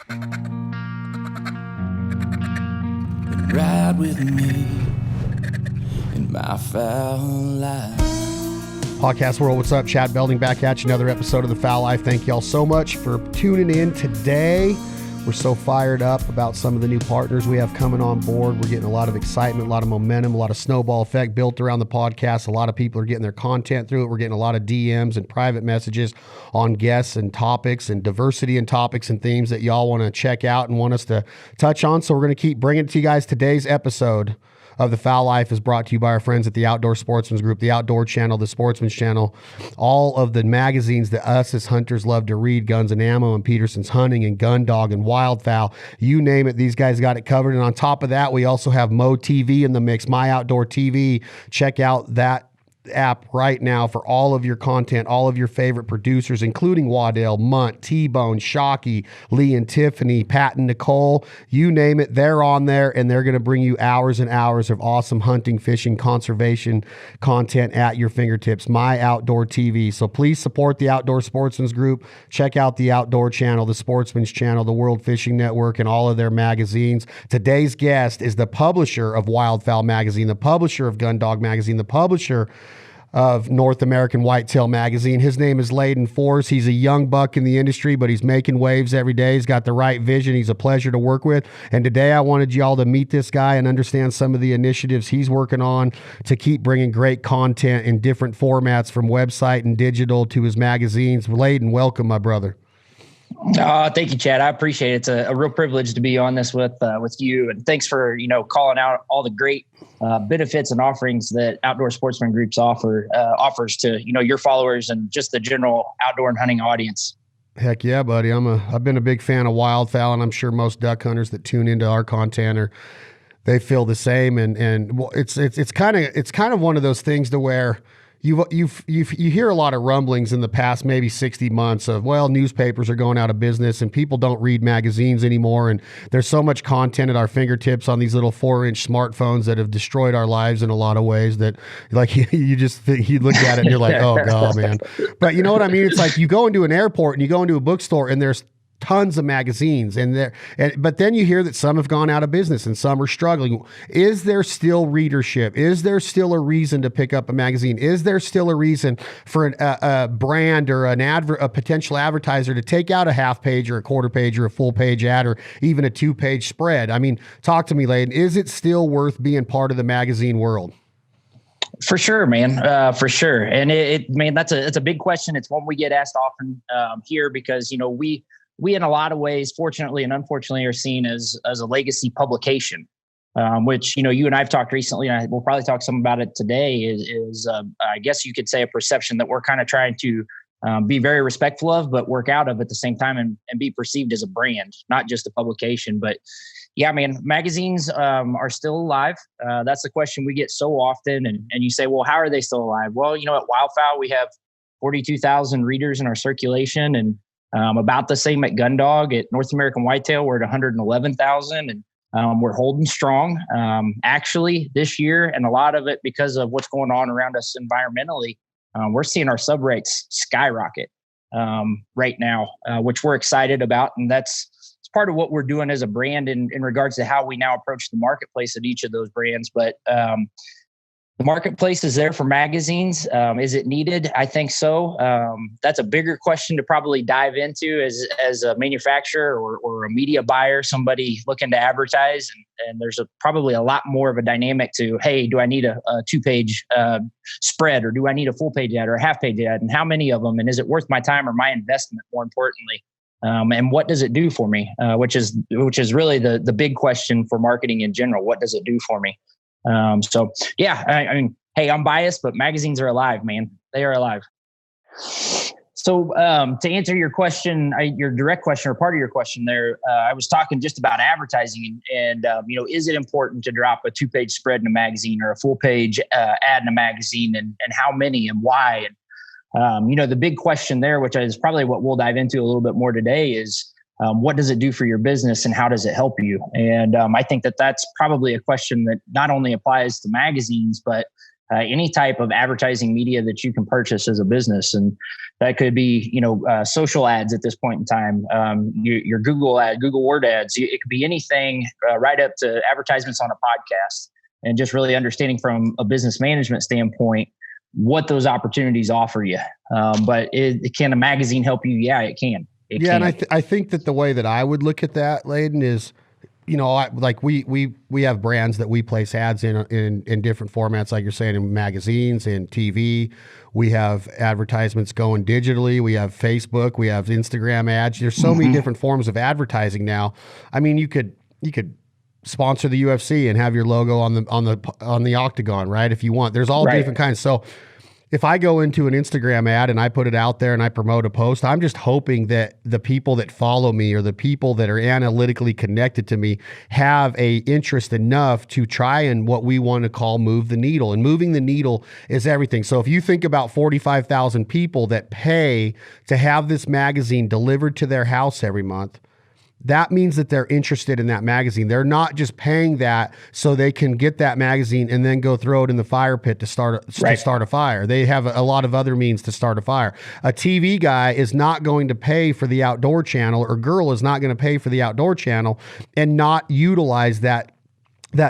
And ride with me in my foul life. Podcast world, what's up? Chad Belding back at you. Another episode of The Foul Life. Thank y'all so much for tuning in today. We're so fired up about some of the new partners we have coming on board. We're getting a lot of excitement, a lot of momentum, a lot of snowball effect built around the podcast. A lot of people are getting their content through it. We're getting a lot of DMs and private messages on guests and topics and diversity and topics and themes that y'all want to check out and want us to touch on. So we're going to keep bringing it to you guys. Today's episode of The Foul Life is brought to you by our friends at the Outdoor Sportsman's Group, the Outdoor Channel, the Sportsman's Channel, all of the magazines that us as hunters love to read, Guns and Ammo and Peterson's Hunting and Gun, Dog and Wildfowl. You name it, these guys got it covered. And on top of that, we also have Mo TV in the mix, My Outdoor TV. Check out that app right now for all of your content, all of your favorite producers, including Waddell, Munt, T-Bone, Shockey, Lee and Tiffany, Pat and Nicole, you name it, they're on there, and they're going to bring you hours and hours of awesome hunting, fishing, conservation content at your fingertips. My Outdoor TV. So please support the Outdoor Sportsman's Group. Check out the Outdoor Channel, the Sportsman's Channel, the World Fishing Network, and all of their magazines. Today's guest is the publisher of Wildfowl Magazine, the publisher of Gun Dog Magazine, the publisher of North American Whitetail Magazine. His name is Laden Force. He's a young buck in the industry, but he's making waves every day. He's got the right vision. He's a pleasure to work with. And today I wanted y'all to meet this guy and understand some of the initiatives he's working on to keep bringing great content in different formats from website and digital to his magazines. Laden, welcome, my brother. Thank you, Chad. I appreciate it. It's a real privilege to be on this with you. And thanks for, calling out all the great benefits and offerings that Outdoor Sportsman Groups offers to, your followers and just the general outdoor and hunting audience. Heck yeah, buddy. I've been a big fan of wildfowl, and I'm sure most duck hunters that tune into our content they feel the same. And it's kind of one of those things to where you hear a lot of rumblings in the past maybe 60 months of, well, newspapers are going out of business and people don't read magazines anymore. And there's so much content at our fingertips on these little 4-inch smartphones that have destroyed our lives in a lot of ways that, like, you just think, you look at it and you're like, oh God, man. But you know what I mean? It's like you go into an airport and you go into a bookstore and there's tons of magazines but then you hear that some have gone out of business and some are struggling. Is there still readership? Is there still a reason to pick up a magazine? Is there still a reason for a brand or a potential advertiser to take out a half page or a quarter page or a full page ad or even a 2-page spread? I mean, talk to me, Laden. Is it still worth being part of the magazine world? For sure, man. For sure. And that's a big question. It's one we get asked often here because, we in a lot of ways, fortunately and unfortunately, are seen as a legacy publication, which, you and I have talked recently, and we'll probably talk some about it today, is I guess you could say a perception that we're kind of trying to be very respectful of, but work out of at the same time and be perceived as a brand, not just a publication. But yeah, man, magazines are still alive. That's the question we get so often. And you say, well, how are they still alive? Well, at Wildfowl, we have 42,000 readers in our circulation, and about the same at Gun Dog. At North American Whitetail, we're at 111,000, and we're holding strong. Actually, this year, and a lot of it because of what's going on around us environmentally, we're seeing our sub rates skyrocket right now, which we're excited about, and it's part of what we're doing as a brand in regards to how we now approach the marketplace at each of those brands. But the marketplace is there for magazines. Is it needed? I think so. That's a bigger question to probably dive into as a manufacturer or a media buyer, somebody looking to advertise. And there's probably a lot more of a dynamic to, hey, do I need a 2-page spread, or do I need a full-page ad or a half-page ad? And how many of them? And is it worth my time or my investment, more importantly? And what does it do for me? Which is really the big question for marketing in general. What does it do for me? So yeah, I mean, hey, I'm biased, but magazines are alive, man. They are alive. So to answer your question, your direct question or part of your question there, I was talking just about advertising and is it important to drop a 2-page spread in a magazine or a full-page ad in a magazine, and how many and why? And the big question there, which is probably what we'll dive into a little bit more today, is what does it do for your business and how does it help you? And I think that's probably a question that not only applies to magazines, but any type of advertising media that you can purchase as a business. And that could be, social ads at this point in time, your Google Word ads. It could be anything, right up to advertisements on a podcast, and just really understanding from a business management standpoint what those opportunities offer you. But can a magazine help you? Yeah, it can. It can. And I think that the way that I would look at that, Laden, is, like we have brands that we place ads in different formats, like you're saying, in magazines and TV. We have advertisements going digitally. We have Facebook. We have Instagram ads. There's so many different forms of advertising now. I mean, you could sponsor the UFC and have your logo on the octagon, right? If you want, there's all different kinds. So if I go into an Instagram ad and I put it out there and I promote a post, I'm just hoping that the people that follow me or the people that are analytically connected to me have a interest enough to try and what we want to call move the needle. And moving the needle is everything. So if you think about 45,000 people that pay to have this magazine delivered to their house every month, that means that they're interested in that magazine. They're not just paying that so they can get that magazine and then go throw it in the fire pit to start a fire. They have a lot of other means to start a fire. A TV guy is not going to pay for the outdoor channel, or girl is not going to pay for the outdoor channel and not utilize that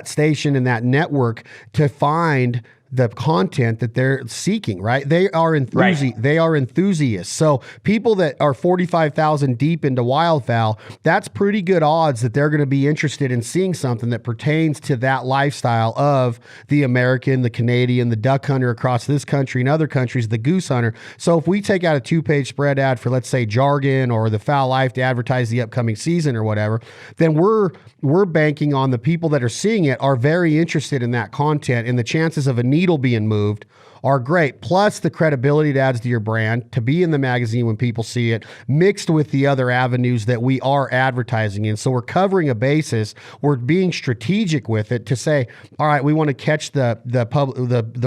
station and that network to find the content that they're seeking, right? They are They are enthusiasts. So people that are 45,000 deep into wildfowl, that's pretty good odds that they're going to be interested in seeing something that pertains to that lifestyle of the American, the Canadian, the duck hunter across this country and other countries, the goose hunter. So if we take out a 2-page spread ad for, let's say, Jargon or the Fowl Life to advertise the upcoming season or whatever, then we're banking on the people that are seeing it are very interested in that content, and the chances of a needle being moved are great. Plus the credibility it adds to your brand to be in the magazine when people see it, mixed with the other avenues that we are advertising in. So we're covering a basis. We're being strategic with it to say, all right, we want to catch the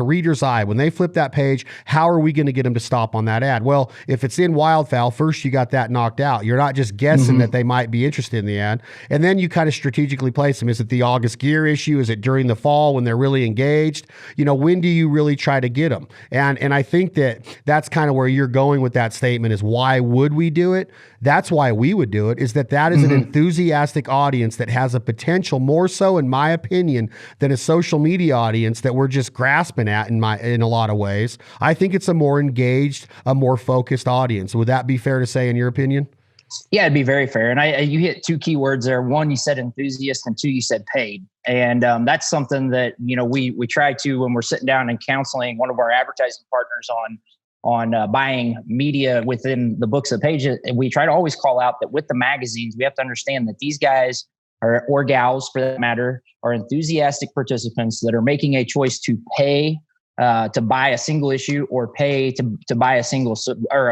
reader's eye. When they flip that page, how are we going to get them to stop on that ad? Well, if it's in wildfowl, first you got that knocked out. You're not just guessing that they might be interested in the ad. And then you kind of strategically place them. Is it the August gear issue? Is it during the fall when they're really engaged? When do you really try to get them? And I think that's kind of where you're going with that statement, is why would we do it? That's why we would do it, is that is an enthusiastic audience that has a potential, more so in my opinion, than a social media audience that we're just grasping at in a lot of ways. I think it's a more engaged, a more focused audience. Would that be fair to say in your opinion? Yeah, it'd be very fair. And you hit two key words there. One, you said enthusiast, and two, you said paid. And that's something that, we try to, when we're sitting down and counseling one of our advertising partners on buying media within the books of pages, we try to always call out that with the magazines, we have to understand that these guys or gals, for that matter, are enthusiastic participants that are making a choice to pay to buy a single issue, or pay to buy a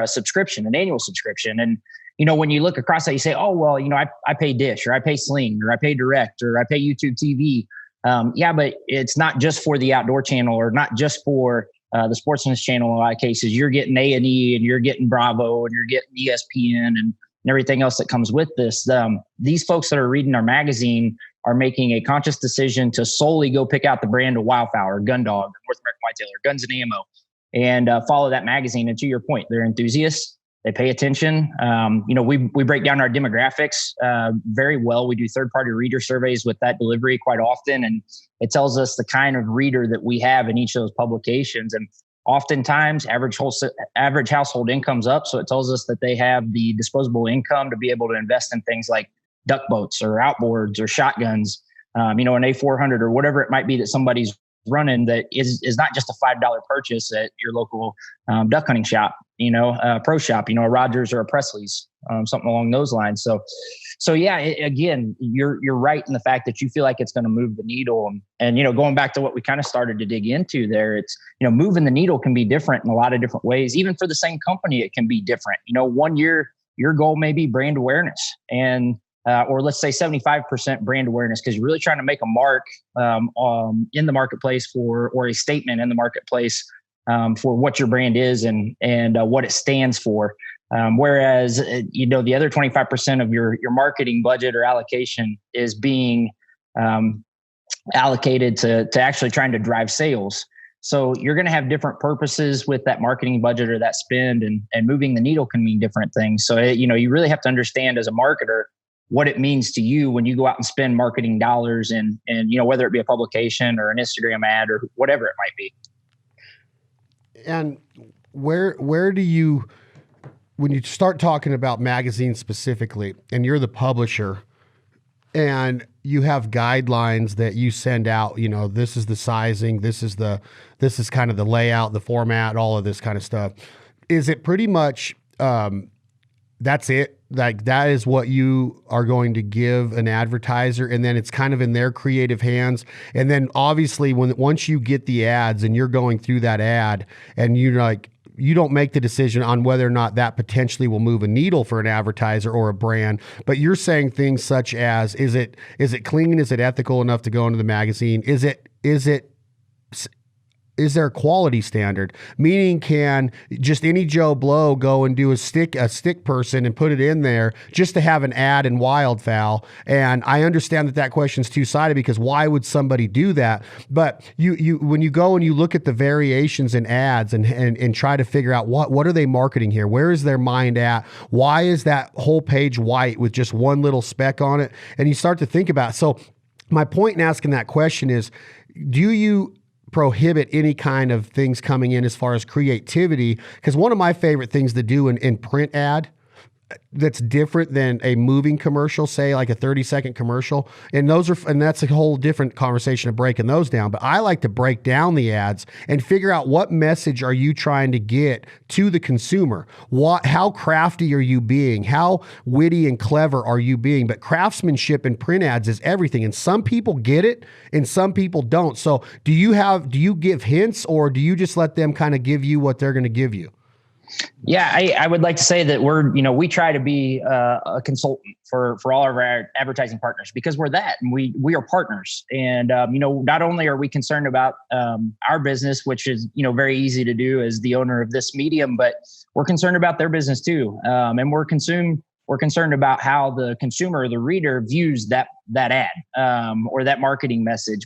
subscription, an annual subscription. And when you look across that, you say, oh, well, I pay Dish, or I pay Sling, or I pay Direct, or I pay YouTube TV. Yeah, but it's not just for the outdoor channel, or not just for the Sportsman's channel. In a lot of cases, you're getting A&E, and you're getting Bravo, and you're getting ESPN, and everything else that comes with this. These folks that are reading our magazine are making a conscious decision to solely go pick out the brand of Wildfowl or Gun Dog, or North American Whitetail, or Guns and Ammo, and follow that magazine. And to your point, they're enthusiasts. They pay attention. We break down our demographics very well. We do third-party reader surveys with that delivery quite often, and it tells us the kind of reader that we have in each of those publications. And oftentimes, average household income's up, so it tells us that they have the disposable income to be able to invest in things like duck boats, or outboards, or shotguns. An A400 or whatever it might be that somebody's running, that is not just a $5 purchase at your local duck hunting shop, pro shop, a Rogers or a Presley's, something along those lines. So yeah, again, you're right in the fact that you feel like it's going to move the needle. And going back to what we kind of started to dig into there, it's, moving the needle can be different in a lot of different ways. Even for the same company, it can be different. 1 year, your goal may be brand awareness, and or let's say 75% brand awareness, because you're really trying to make a mark in the marketplace or a statement in the marketplace for what your brand is and what it stands for. Whereas, the other 25% of your marketing budget or allocation is being allocated to actually trying to drive sales. So you're going to have different purposes with that marketing budget or that spend, and moving the needle can mean different things. So, you really have to understand as a marketer what it means to you when you go out and spend marketing dollars and whether it be a publication or an Instagram ad or whatever it might be. And where do you, when you start talking about magazines specifically, and you're the publisher and you have guidelines that you send out, this is the sizing, this is kind of the layout, the format, all of this kind of stuff. Is it pretty much, that's it? Like that is what you are going to give an advertiser, and then it's kind of in their creative hands. And then obviously once you get the ads and you're going through that ad and you don't make the decision on whether or not that potentially will move a needle for an advertiser or a brand, but you're saying things such as, is it clean? Is it ethical enough to go into the magazine? Is there a quality standard? Meaning, can just any Joe Blow go and do a stick person and put it in there just to have an ad in wildfowl? And I understand that question's two-sided, because why would somebody do that? But you when you go and you look at the variations in ads and try to figure out what are they marketing here? Where is their mind at? Why is that whole page white with just one little speck on it? And you start to think about it. So my point in asking that question is, do you prohibit any kind of things coming in as far as creativity? Because one of my favorite things to do in print ad that's different than a moving commercial, say like a 30-second commercial, and that's a whole different conversation of breaking those down. But I like to break down the ads and figure out what message are you trying to get to the consumer? How crafty are you being? How witty and clever are you being? But craftsmanship in print ads is everything, and some people get it and some people don't. So do you give hints, or do you just let them kind of give you what they're going to give you? Yeah, I would like to say that we try to be a consultant for all of our advertising partners, because we're that, and we are partners. And, not only are we concerned about our business, which is, very easy to do as the owner of this medium, but we're concerned about their business too. And we're concerned about how the consumer or the reader views that ad or that marketing message.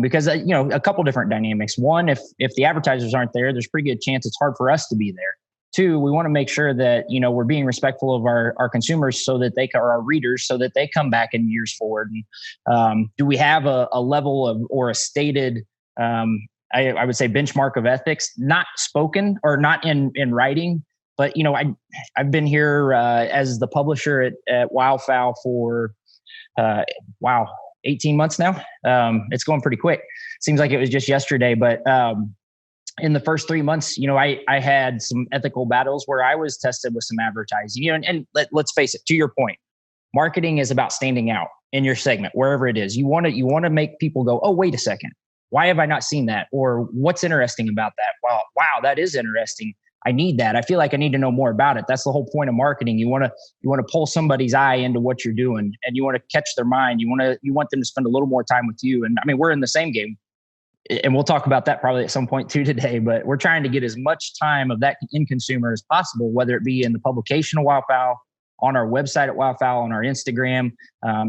Because, a couple different dynamics. One, if the advertisers aren't there, there's a pretty good chance it's hard for us to be there. Two, we want to make sure that, we're being respectful of our consumers, so that or our readers, so that they come back in years forward. And, do we have a level of, or a stated, I would say, benchmark of ethics, not spoken or not in writing, but, I've been here as the publisher at Wildfowl for, 18 months now. It's going pretty quick. Seems like it was just yesterday, but in the first 3 months, I had some ethical battles where I was tested with some advertising, and let's face it, to your point, marketing is about standing out in your segment, wherever it is. You want to make people go, oh, wait a second, why have I not seen that? Or what's interesting about that? Wow, that is interesting. I need that. I feel like I need to know more about it. That's the whole point of marketing. You want to pull somebody's eye into what you're doing, and you want to catch their mind. You want them to spend a little more time with you. And I mean, we're in the same game, and we'll talk about that probably at some point too today, but we're trying to get as much time of that in consumer as possible, whether it be in the publication of Wildfowl, on our website at Wildfowl, on our Instagram,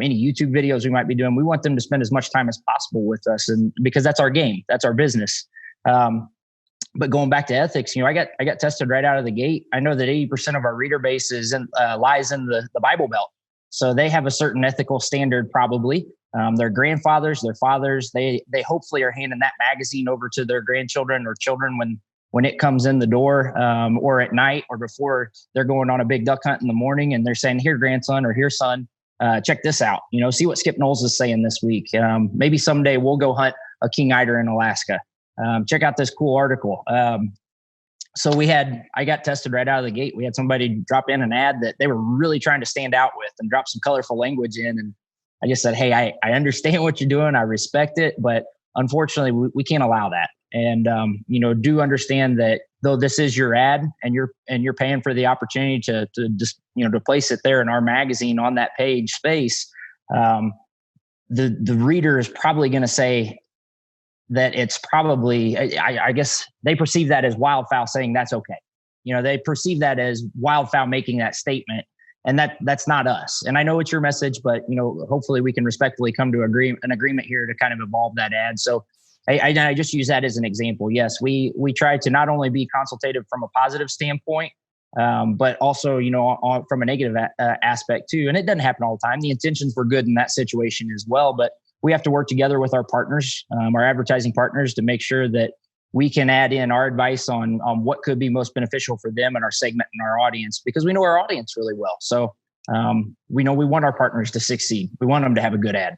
any YouTube videos we might be doing. We want them to spend as much time as possible with us, and because that's our game, that's our business. But going back to ethics, I got tested right out of the gate. I know that 80% of our reader base lies in the Bible Belt. So they have a certain ethical standard, probably. Their grandfathers, their fathers, they hopefully are handing that magazine over to their grandchildren or children when it comes in the door, or at night, or before they're going on a big duck hunt in the morning, and they're saying, here, grandson, or here, son, check this out. See what Skip Knowles is saying this week. Maybe someday we'll go hunt a king eider in Alaska. Check out this cool article. So I got tested right out of the gate. We had somebody drop in an ad that they were really trying to stand out with and drop some colorful language in. And I just said, hey, I understand what you're doing. I respect it, but unfortunately we can't allow that. And, do understand that though this is your ad and you're paying for the opportunity to just, to place it there in our magazine on that page space. The reader is probably going to say, that it's probably, I guess they perceive that as Wildfowl saying that's okay. They perceive that as Wildfowl making that statement, and that's not us. And I know it's your message, but hopefully we can respectfully come to an agreement here to kind of evolve that ad. So I just use that as an example. Yes, we try to not only be consultative from a positive standpoint, but also, from a negative aspect too. And it doesn't happen all the time. The intentions were good in that situation as well, but we have to work together with our partners, our advertising partners, to make sure that we can add in our advice on what could be most beneficial for them and our segment and our audience, because we know our audience really well. So we know we want our partners to succeed. We want them to have a good ad.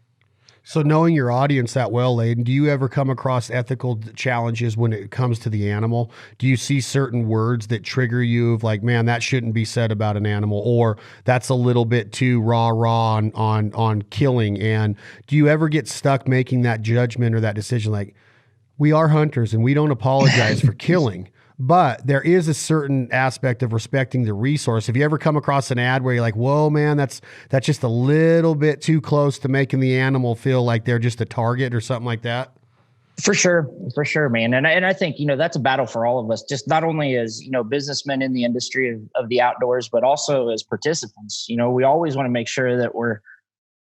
So knowing your audience that well, Laden, do you ever come across ethical challenges when it comes to the animal? Do you see certain words that trigger you of like, man, that shouldn't be said about an animal, or that's a little bit too raw on killing? And do you ever get stuck making that judgment or that decision? Like, we are hunters and we don't apologize for killing, but there is a certain aspect of respecting the resource. Have you ever come across an ad where you're like, whoa, man, that's just a little bit too close to making the animal feel like they're just a target or something like that? For sure, man. And I think, that's a battle for all of us, just not only as, businessmen in the industry of the outdoors, but also as participants. We always want to make sure that we're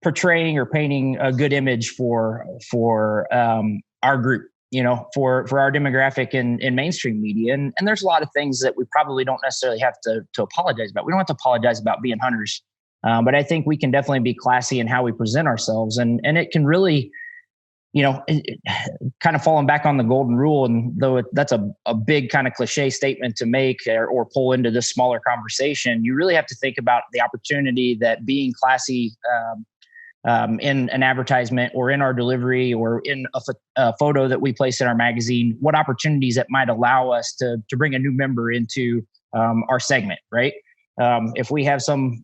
portraying or painting a good image for our group, for our demographic in mainstream media. And there's a lot of things that we probably don't necessarily have to apologize about. We don't have to apologize about being hunters. But I think we can definitely be classy in how we present ourselves. And it can really, kind of falling back on the golden rule. And though that's a big kind of cliche statement to make or pull into this smaller conversation, you really have to think about the opportunity that being classy in an advertisement or in our delivery or in a photo that we place in our magazine, what opportunities that might allow us to bring a new member into our segment, right? If we have some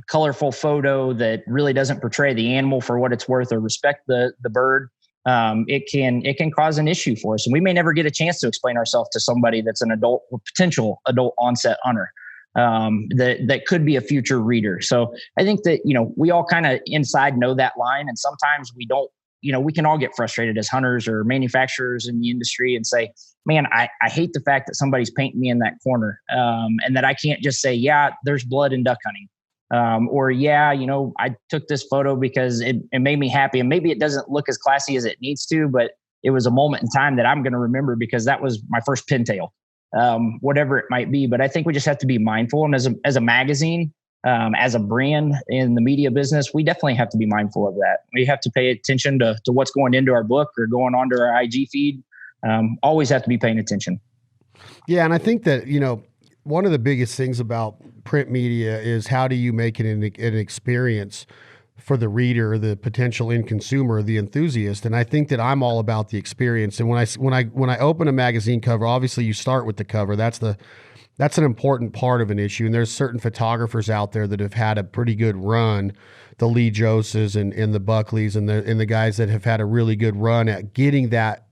colorful photo that really doesn't portray the animal for what it's worth or respect the bird, it can cause an issue for us. And we may never get a chance to explain ourselves to somebody that's an adult or potential adult onset hunter. That could be a future reader. So I think that, we all kind of inside know that line. And sometimes we don't, we can all get frustrated as hunters or manufacturers in the industry and say, man, I hate the fact that somebody's painting me in that corner. And that I can't just say, yeah, there's blood in duck hunting. Or yeah, I took this photo because it made me happy, and maybe it doesn't look as classy as it needs to, but it was a moment in time that I'm going to remember because that was my first pintail. Whatever it might be. But I think we just have to be mindful. And as a magazine, as a brand in the media business, we definitely have to be mindful of that. We have to pay attention to what's going into our book or going onto our IG feed. Always have to be paying attention. Yeah. And I think that, one of the biggest things about print media is how do you make it an experience for the reader, the potential end consumer, the enthusiast. And I think that I'm all about the experience. And when I open a magazine cover, obviously you start with the cover. That's an important part of an issue. And there's certain photographers out there that have had a pretty good run, the Lee Joses and the Buckleys and the guys that have had a really good run at getting that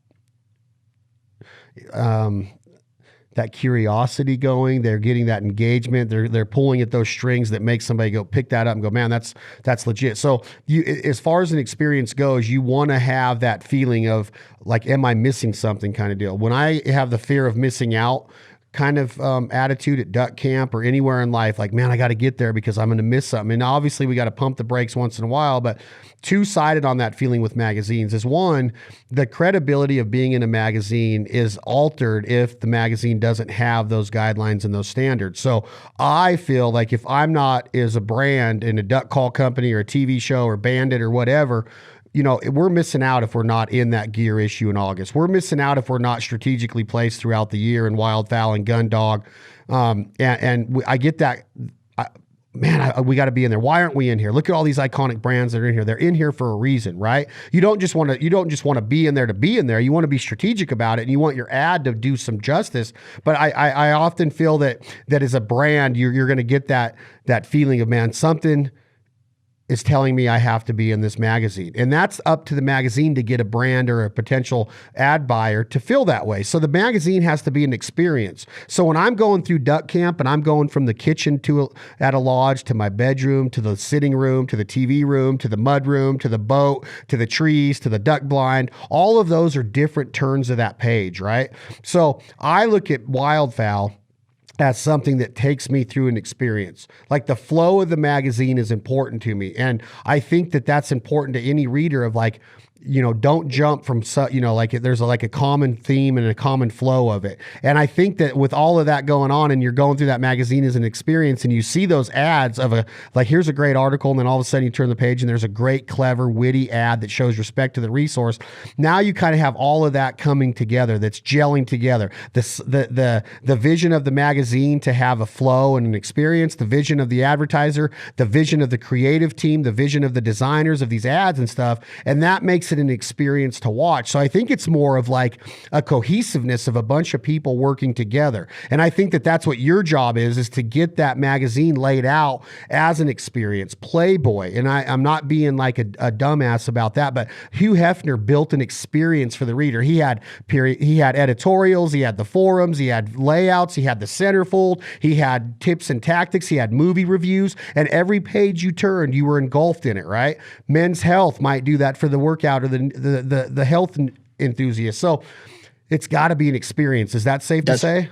curiosity going. They're getting that engagement. They're pulling at those strings that make somebody go pick that up and go, man, that's legit. So as far as an experience goes, you want to have that feeling of like, am I missing something kind of deal. When I have the fear of missing out kind of attitude at duck camp or anywhere in life, like, man, I got to get there because I'm going to miss something. And obviously we got to pump the brakes once in a while, but two-sided on that feeling with magazines is one, the credibility of being in a magazine is altered if the magazine doesn't have those guidelines and those standards. So I feel like if I'm not as a brand in a duck call company or a TV show or Bandit or whatever, we're missing out if we're not in that gear issue in August. We're missing out if we're not strategically placed throughout the year in wildfowl and gun dog. I get that. We got to be in there. Why aren't we in here? Look at all these iconic brands that are in here. They're in here for a reason, right? You don't just want to be in there to be in there. You want to be strategic about it, and you want your ad to do some justice. But I often feel that as a brand, you're going to get that feeling of, man, something is telling me I have to be in this magazine. And that's up to the magazine to get a brand or a potential ad buyer to feel that way. So the magazine has to be an experience. So when I'm going through duck camp and I'm going from the kitchen at a lodge to my bedroom, to the sitting room, to the TV room, to the mud room, to the boat, to the trees, to the duck blind, all of those are different turns of that page, right? So I look at wildfowl as something that takes me through an experience. Like the flow of the magazine is important to me. And I think that that's important to any reader of like, don't jump from, like there's like a common theme and a common flow of it. And I think that with all of that going on and you're going through that magazine as an experience and you see those ads of here's a great article. And then all of a sudden you turn the page and there's a great, clever, witty ad that shows respect to the resource. Now you kind of have all of that coming together, that's gelling together. The vision of the magazine to have a flow and an experience, the vision of the advertiser, the vision of the creative team, the vision of the designers of these ads and stuff. And that makes it an experience to watch. So I think it's more of like a cohesiveness of a bunch of people working together. And I think that that's what your job is to get that magazine laid out as an experience. Playboy. And I'm not being like a dumbass about that, but Hugh Hefner built an experience for the reader. He had editorials, he had the forums, he had layouts, he had the centerfold, he had tips and tactics, he had movie reviews, and every page you turned, you were engulfed in it, right? Men's Health might do that for the workout or the health enthusiast. So it's got to be an experience. Is that safe to say?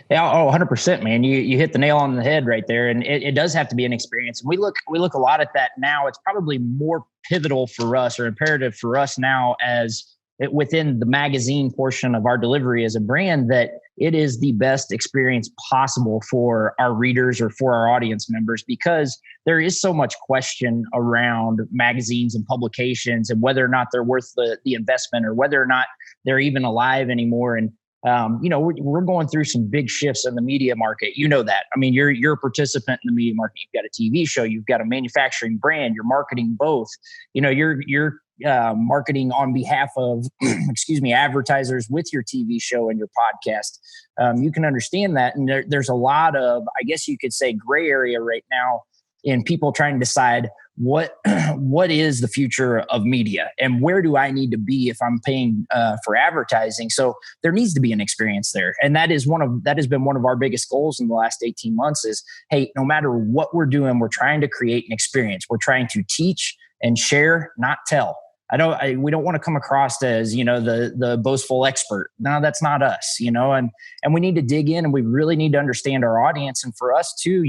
Yeah, 100%, man. You hit the nail on the head right there. And it does have to be an experience. And we look a lot at that now. It's probably more pivotal for us or imperative for us now within the magazine portion of our delivery as a brand, that it is the best experience possible for our readers or for our audience members, because there is so much question around magazines and publications and whether or not they're worth the investment or whether or not they're even alive anymore. And we're going through some big shifts in the media market. You know that. I mean, you're a participant in the media market. You've got a TV show. You've got a manufacturing brand. You're marketing both. You're marketing on behalf of, advertisers with your TV show and your podcast. You can understand that. And there's a lot of, I guess you could say, gray area right now in people trying to decide what is the future of media and where do I need to be if I'm paying for advertising. So there needs to be an experience there. And that has been one of our biggest goals in the last 18 months is, hey, no matter what we're doing, we're trying to create an experience. We're trying to teach and share, not tell. We don't want to come across as, the boastful expert. No, that's not us, and we need to dig in and we really need to understand our audience. And for us too,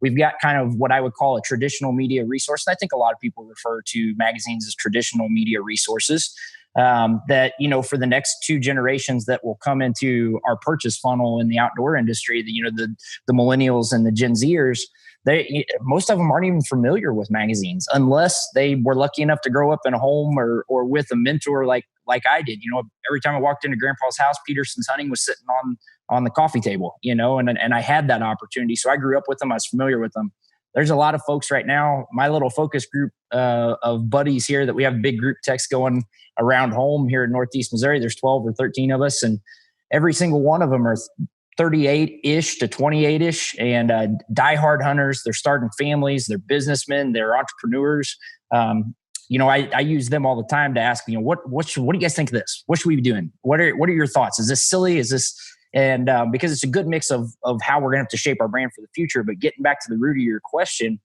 we've got kind of what I would call a traditional media resource. And I think a lot of people refer to magazines as traditional media resources that, for the next two generations that will come into our purchase funnel in the outdoor industry, the millennials and the Gen Zers, most of them aren't even familiar with magazines unless they were lucky enough to grow up in a home or with a mentor like I did. Every time I walked into Grandpa's house, Peterson's Hunting was sitting on the coffee table, and I had that opportunity. So I grew up with them. I was familiar with them. There's a lot of folks right now, my little focus group of buddies here that we have big group text going around home here in Northeast Missouri. There's 12 or 13 of us, and every single one of them are 38-ish to 28-ish and diehard hunters. They're starting families. They're businessmen. They're entrepreneurs. I use them all the time to ask, what do you guys think of this? What should we be doing? What are your thoughts? Is this silly? Is this, and because it's a good mix of how we're going to have to shape our brand for the future. But getting back to the root of your question,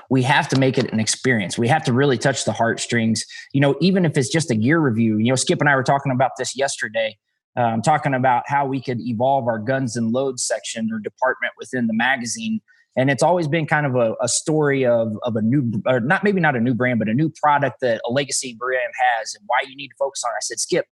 we have to make it an experience. We have to really touch the heartstrings, even if it's just a gear review. Skip and I were talking about this yesterday. Talking about how we could evolve our guns and loads section or department within the magazine. And it's always been kind of a story of a new, or maybe not a new brand, but a new product that a legacy brand has and why you need to focus on it. I said, Skip,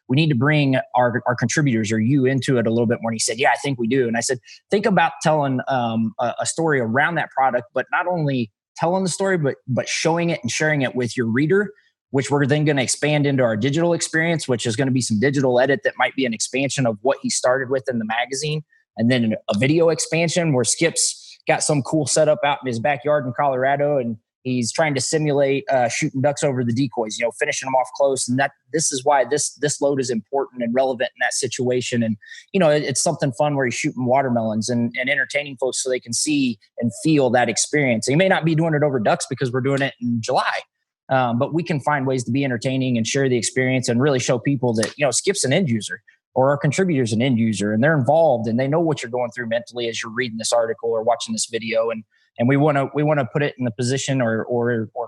we need to bring our contributors or you into it a little bit more. And he said, yeah, I think we do. And I said, think about telling a story around that product, but not only telling the story, but showing it and sharing it with your reader, which we're then going to expand into our digital experience, which is going to be some digital edit that might be an expansion of what he started with in the magazine. And then a video expansion where Skip's got some cool setup out in his backyard in Colorado. And he's trying to simulate shooting ducks over the decoys, finishing them off close. And this is why this load is important and relevant in that situation. And, it's something fun where he's shooting watermelons and entertaining folks so they can see and feel that experience. And he may not be doing it over ducks because we're doing it in July. But we can find ways to be entertaining and share the experience and really show people that, Skip's an end user or our contributor's an end user and they're involved and they know what you're going through mentally as you're reading this article or watching this video. And we want to put it in the position or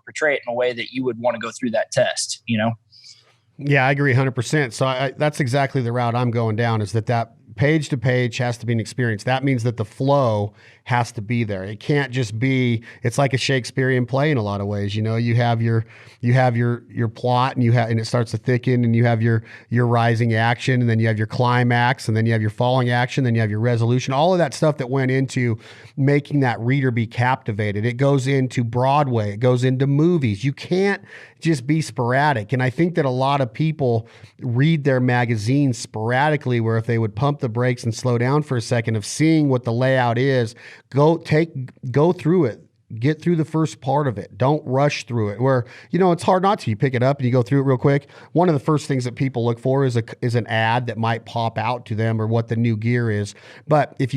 portray it in a way that you would want to go through that test, Yeah, I agree 100%. So that's exactly the route I'm going down, is that page to page has to be an experience. That means that the flow has to be there. It can't just be, it's like a Shakespearean play in a lot of ways. You know, you have your plot, and and it starts to thicken, and you have your rising action, and then you have your climax, and then you have your falling action, then you have your resolution, all of that stuff that went into making that reader be captivated. It goes into Broadway, it goes into movies. You can't just be sporadic. And I think that a lot of people read their magazines sporadically, where if they would pump the brakes and slow down for a second of seeing what the layout is, go through it. Get through the first part of it. Don't rush through it, where, you know, it's hard not to. You pick it up and you go through it real quick. One of the first things that people look for is an ad that might pop out to them, or what the new gear is. But if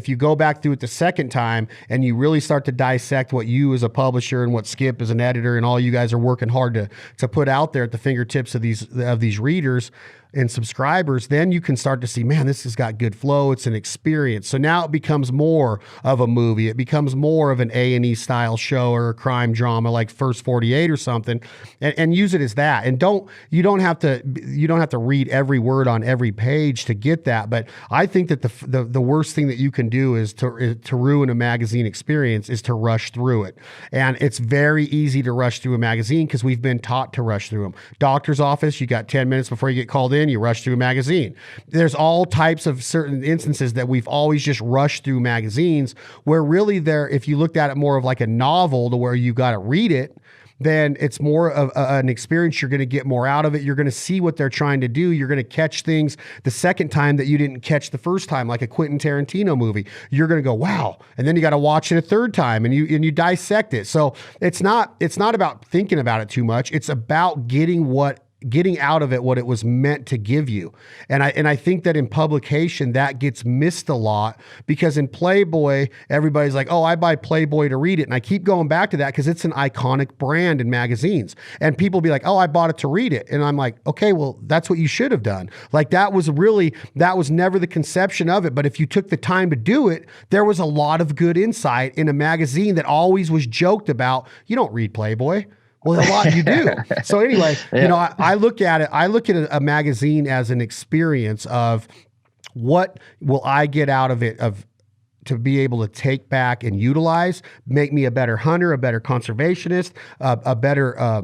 you go back through it the second time and you really start to dissect what you as a publisher and what Skip as an editor and all you guys are working hard to put out there at the fingertips of these readers and subscribers, then you can start to see, man, this has got good flow. It's an experience. So now it becomes more of a movie. It becomes more of an A&E style show or a crime drama like First 48 or something, and use it as that. And you don't have to read every word on every page to get that. But I think that the worst thing that you can do is to ruin a magazine experience is to rush through it. And it's very easy to rush through a magazine because we've been taught to rush through them. Doctor's office, you got 10 minutes before you get called in, you rush through a magazine. There's all types of certain instances that we've always just rushed through magazines, where really if you looked at it more of like a novel to where you got to read it, then it's more of an experience. You're going to get more out of it. You're going to see what they're trying to do. You're going to catch things the second time that you didn't catch the first time, like a Quentin Tarantino movie. You're going to go, wow. And then you got to watch it a third time and you dissect it. So it's not about thinking about it too much. It's about getting out of it what it was meant to give you. And I think that in publication that gets missed a lot, because in Playboy, everybody's like, oh, I buy Playboy to read it. And I keep going back to that because it's an iconic brand in magazines. And people be like, oh, I bought it to read it. And I'm like, okay, well, that's what you should have done. Like that was never the conception of it. But if you took the time to do it, there was a lot of good insight in a magazine that always was joked about. You don't read Playboy. Well, a lot you do. So anyway, you know, I look at a magazine as an experience of what will I get out of it, to be able to take back and utilize, make me a better hunter, a better conservationist, a better,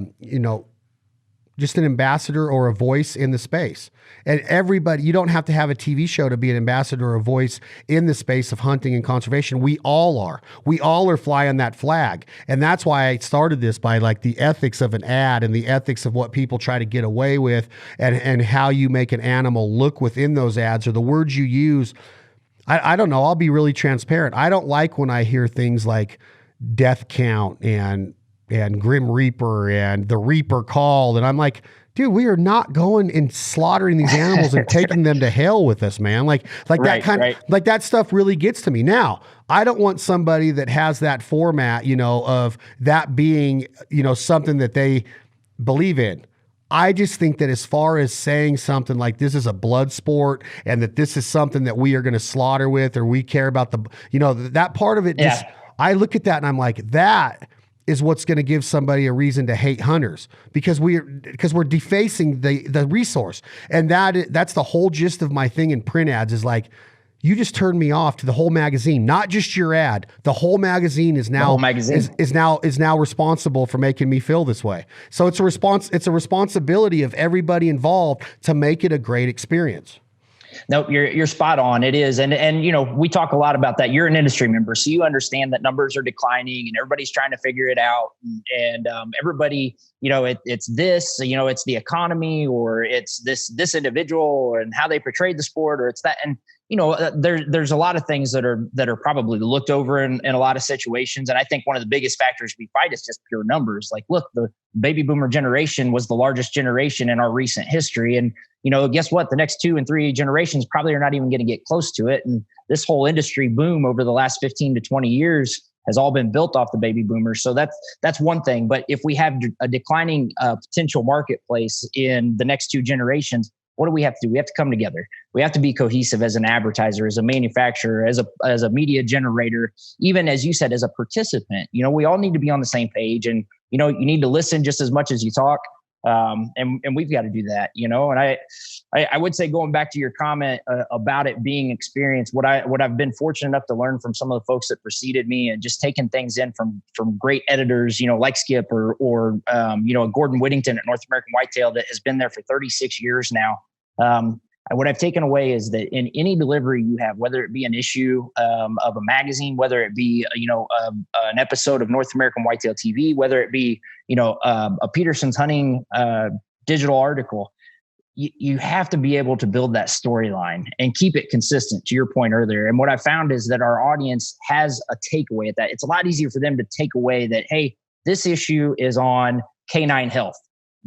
just an ambassador or a voice in the space. And everybody, you don't have to have a TV show to be an ambassador or a voice in the space of hunting and conservation. We all are. We all are flying that flag. And that's why I started this by like the ethics of an ad and the ethics of what people try to get away with, and how you make an animal look within those ads, or the words you use. I don't know. I'll be really transparent. I don't like when I hear things like death count and Grim Reaper and the Reaper called. And I'm like, dude, we are not going and slaughtering these animals and taking them to hell with us, man. Like that stuff really gets to me. Now, I don't want somebody that has that format, of that being, something that they believe in. I just think that as far as saying something like this is a blood sport and that this is something that we are going to slaughter with, or we care about that part of it, I look at that and I'm like, that is what's going to give somebody a reason to hate hunters, because we're defacing the resource. And that's the whole gist of my thing in print ads, is like, you just turned me off to the whole magazine, not just your ad. The whole magazine is now is now responsible for making me feel this way. So it's a responsibility of everybody involved to make it a great experience. No, you're spot on. It is. And we talk a lot about that. You're an industry member, so you understand that numbers are declining and everybody's trying to figure it out. And everybody, it's this, it's the economy, or it's this individual and how they portrayed the sport, or it's that. And, there's a lot of things that are probably looked over in a lot of situations. And I think one of the biggest factors we fight is just pure numbers. Like, look, the baby boomer generation was the largest generation in our recent history. And, guess what? The next 2 and 3 generations probably are not even going to get close to it. And this whole industry boom over the last 15 to 20 years has all been built off the baby boomers. So that's one thing. But if we have a declining potential marketplace in the next 2 generations, what do we have to do? We have to come together. We have to be cohesive as an advertiser, as a manufacturer, as a media generator, even as you said, as a participant. We all need to be on the same page, and you need to listen just as much as you talk. And we've got to do that, you know. And I would say, going back to your comment about it being experience, what I've been fortunate enough to learn from some of the folks that preceded me, and just taking things in from great editors, you know, like Skip or you know, Gordon Whittington at North American Whitetail that has been there for 36 years now. What I've taken away is that in any delivery you have, whether it be an issue of a magazine, whether it be, you know, an episode of North American Whitetail TV, whether it be, you know, a Peterson's hunting digital article, you have to be able to build that storyline and keep it consistent, to your point earlier. And what I found is that our audience has a takeaway at that. It's a lot easier for them to take away that, hey, this issue is on canine health.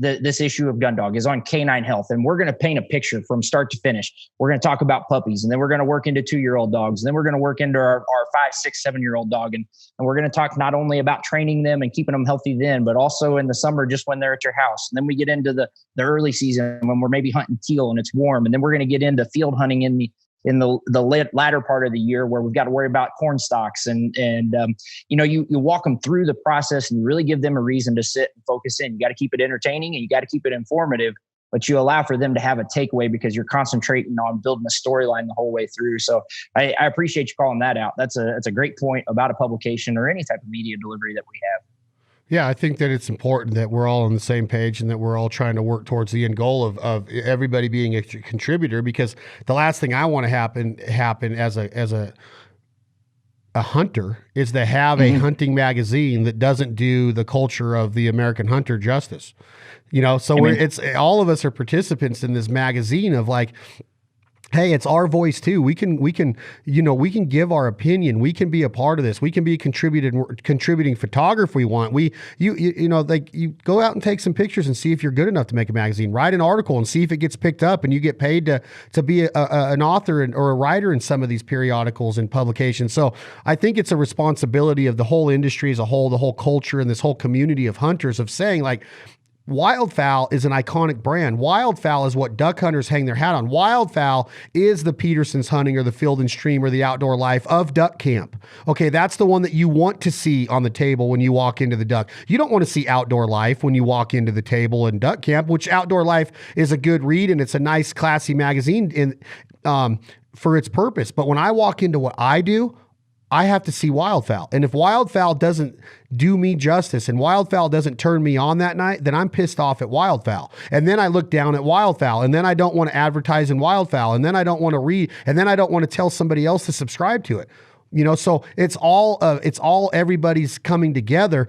This issue of Gun Dog is on canine health, and we're going to paint a picture from start to finish. We're going to talk about puppies, and then we're going to work into 2-year-old dogs, and then we're going to work into our 5, 6, 7-year-old dog, and we're going to talk not only about training them and keeping them healthy then, but also in the summer just when they're at your house. And then we get into the early season when we're maybe hunting teal and it's warm, and then we're going to get into field hunting in the latter part of the year where we've got to worry about corn stalks and you know, you walk them through the process and you really give them a reason to sit and focus in. You got to keep it entertaining and you got to keep it informative, but you allow for them to have a takeaway because you're concentrating on building a storyline the whole way through. So I appreciate you calling that out. That's a great point about a publication or any type of media delivery that we have. Yeah, I think that it's important that we're all on the same page and that we're all trying to work towards the end goal of everybody being a contributor, because the last thing I want to happen as a hunter is to have a hunting magazine that doesn't do the culture of the American hunter justice. You know, so it's all of us are participants in this magazine of like, hey, it's our voice too. We can, you know, we can give our opinion. We can be a part of this. We can be a contributing photographer if we want. You know, like you go out and take some pictures and see if you're good enough to make a magazine. Write an article and see if it gets picked up, and you get paid to be an author or a writer in some of these periodicals and publications. So I think it's a responsibility of the whole industry as a whole, the whole culture and this whole community of hunters of saying like, Wildfowl is an iconic brand. Wildfowl is what duck hunters hang their hat on. Wildfowl is the Peterson's hunting or the Field and Stream or the outdoor life of duck camp. Okay, that's the one that you want to see on the table when you walk into the duck. You don't want to see outdoor life when you walk into the table in duck camp, which outdoor life is a good read and it's a nice, classy magazine for its purpose. But when I walk into what I do, I have to see Wildfowl. And if Wildfowl doesn't do me justice and Wildfowl doesn't turn me on that night, then I'm pissed off at Wildfowl. And then I look down at Wildfowl, and then I don't want to advertise in Wildfowl, and then I don't want to read, and then I don't want to tell somebody else to subscribe to it. You know, so it's all everybody's coming together.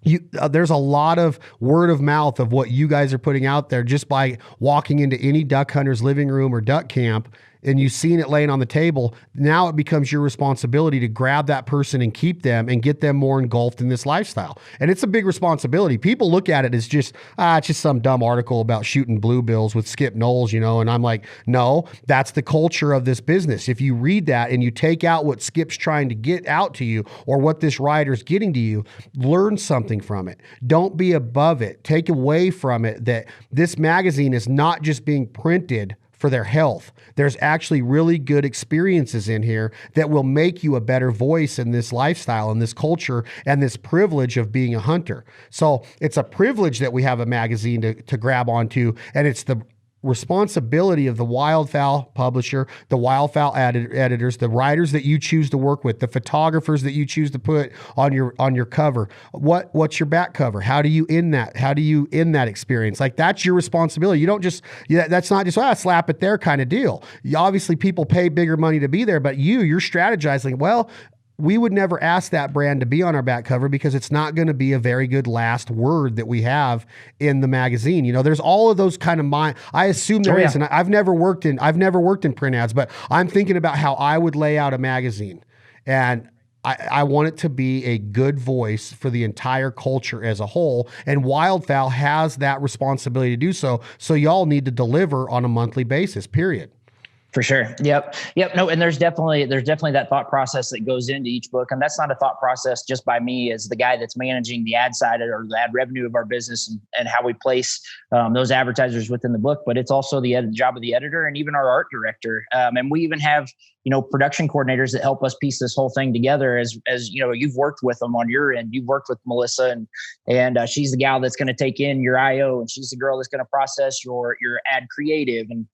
There's a lot of word of mouth of what you guys are putting out there just by walking into any duck hunter's living room or duck camp, and you've seen it laying on the table. Now it becomes your responsibility to grab that person and keep them and get them more engulfed in this lifestyle. And it's a big responsibility. People look at it as just, it's just some dumb article about shooting bluebills with Skip Knowles, you know, and I'm like, no, that's the culture of this business. If you read that and you take out what Skip's trying to get out to you or what this writer's getting to you, learn something from it. Don't be above it. Take away from it that this magazine is not just being printed for their health. There's actually really good experiences in here that will make you a better voice in this lifestyle and this culture and this privilege of being a hunter. So it's a privilege that we have a magazine to grab onto, and it's the responsibility of the Wildfowl publisher, the Wildfowl editors, the writers that you choose to work with, the photographers that you choose to put on your cover. What's your back cover? How do you end that? How do you end that experience? Like, that's your responsibility. You don't just, that's not just, slap it there kind of deal. Obviously people pay bigger money to be there, but you're strategizing, well, we would never ask that brand to be on our back cover because it's not going to be a very good last word that we have in the magazine. You know, there's all of those kind of I assume there is, and I've never worked in print ads, but I'm thinking about how I would lay out a magazine, and I want it to be a good voice for the entire culture as a whole. And Wildfowl has that responsibility to do so. So y'all need to deliver on a monthly basis, period. For sure. Yep. No, and there's definitely that thought process that goes into each book. And that's not a thought process just by me as the guy that's managing the ad side or the ad revenue of our business and how we place those advertisers within the book, but it's also the job of the editor and even our art director. And we even have, production coordinators that help us piece this whole thing together as you've worked with them on your end. You've worked with Melissa and she's the gal that's going to take in your IO, and she's the girl that's going to process your ad creative. And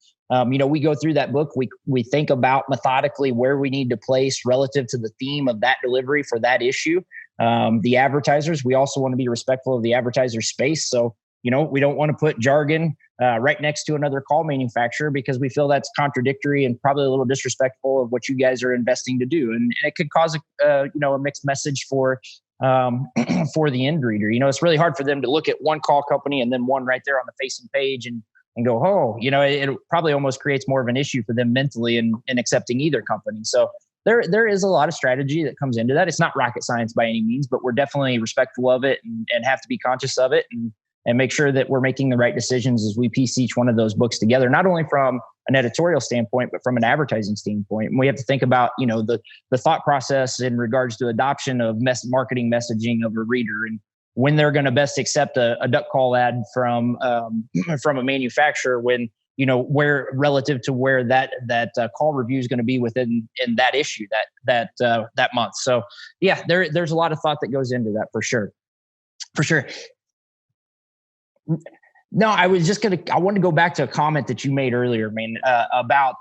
we go through that book. We think about methodically where we need to place relative to the theme of that delivery for that issue. The advertisers, we also want to be respectful of the advertiser space. So, we don't want to put jargon right next to another call manufacturer because we feel that's contradictory and probably a little disrespectful of what you guys are investing to do. And it could cause a mixed message for the end reader. It's really hard for them to look at one call company and then one right there on the facing page and go, oh, it probably almost creates more of an issue for them mentally in accepting either company. So there is a lot of strategy that comes into that. It's not rocket science by any means, but we're definitely respectful of it and have to be conscious of it and make sure that we're making the right decisions as we piece each one of those books together, not only from an editorial standpoint, but from an advertising standpoint. And we have to think about, the thought process in regards to adoption of marketing messaging of a reader and when they're going to best accept a duck call ad from a manufacturer when, where relative to where that call review is going to be in that issue that month. So yeah, there's a lot of thought that goes into that for sure. No, I wanted to go back to a comment that you made earlier, man, about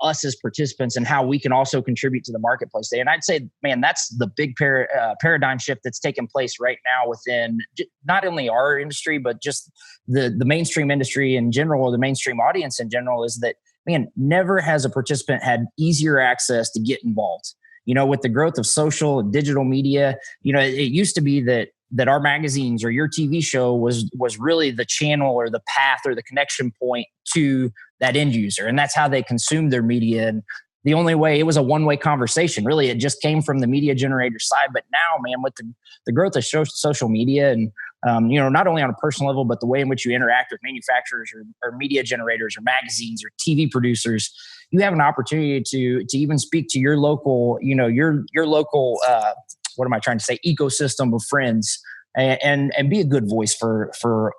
us as participants and how we can also contribute to the marketplace today. And I'd say, man, that's the big paradigm shift that's taken place right now within not only our industry, but just the mainstream industry in general, or the mainstream audience in general, is that, man, never has a participant had easier access to get involved. With the growth of social and digital media, it used to be that our magazines or your TV show was really the channel or the path or the connection point to that end user. And that's how they consumed their media. And the only way, it was a one-way conversation. Really, it just came from the media generator side. But now, man, with the growth of social media and, not only on a personal level, but the way in which you interact with manufacturers or media generators or magazines or TV producers, you have an opportunity to even speak to your local, your local, what am I trying to say, ecosystem of friends and be a good voice for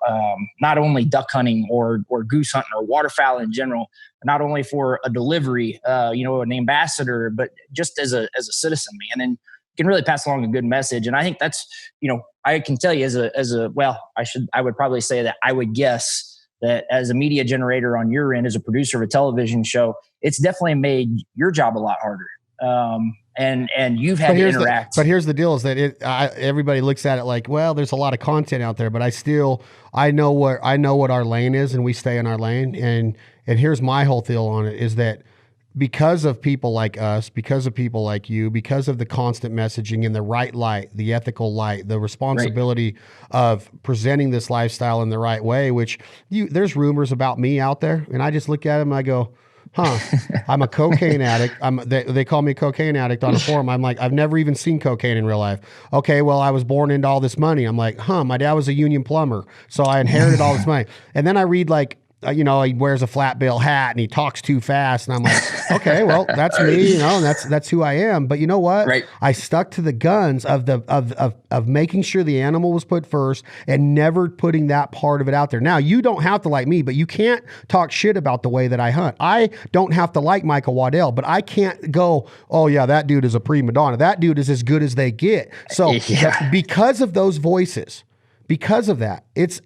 not only duck hunting or goose hunting or waterfowl in general, not only for a delivery, an ambassador, but just as a citizen, man. And can really pass along a good message. And I think that's, I can tell you I would probably say that I would guess that as a media generator on your end, as a producer of a television show, it's definitely made your job a lot harder. And you've had to interact. But here's the deal: is that everybody looks at it like, well, there's a lot of content out there, but I know what our lane is, and we stay in our lane. And here's my whole deal on it: is that because of people like us, because of people like you, because of the constant messaging in the right light, the ethical light, the responsibility of presenting this lifestyle in the right way. Which there's rumors about me out there, and I just look at them and I go, I'm a cocaine addict. They call me a cocaine addict on a forum. I'm like, I've never even seen cocaine in real life. Okay, well, I was born into all this money. I'm like, my dad was a union plumber, so I inherited all this money. And then I read he wears a flat bill hat and he talks too fast. And I'm like, okay, well, that's me, and that's who I am. But you know what? Right. I stuck to the guns of making sure the animal was put first and never putting that part of it out there. Now, you don't have to like me, but you can't talk shit about the way that I hunt. I don't have to like Michael Waddell, but I can't go, oh yeah, that dude is a prima donna. That dude is as good as they get. So because of those voices, because of that, it's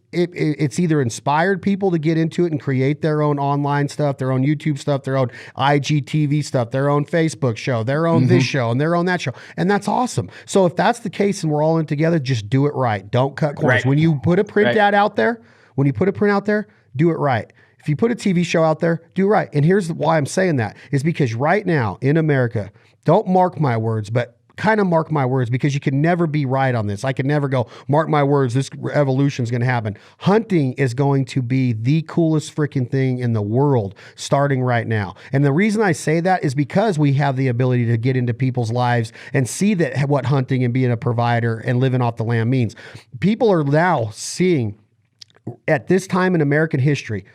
either inspired people to get into it and create their own online stuff, their own YouTube stuff, their own IGTV stuff, their own Facebook show, their own this show, and their own that show. And that's awesome. So if that's the case and we're all in together, just do it right. Don't cut corners. Right. When you put a print ad out there, do it right. If you put a TV show out there, do it right. And here's why I'm saying that is because right now in America, don't mark my words, but kind of mark my words, because you can never be right on this. I can never go, mark my words, this evolution is going to happen. Hunting is going to be the coolest freaking thing in the world starting right now. And the reason I say that is because we have the ability to get into people's lives and see that what hunting and being a provider and living off the land means. People are now seeing at this time in American history,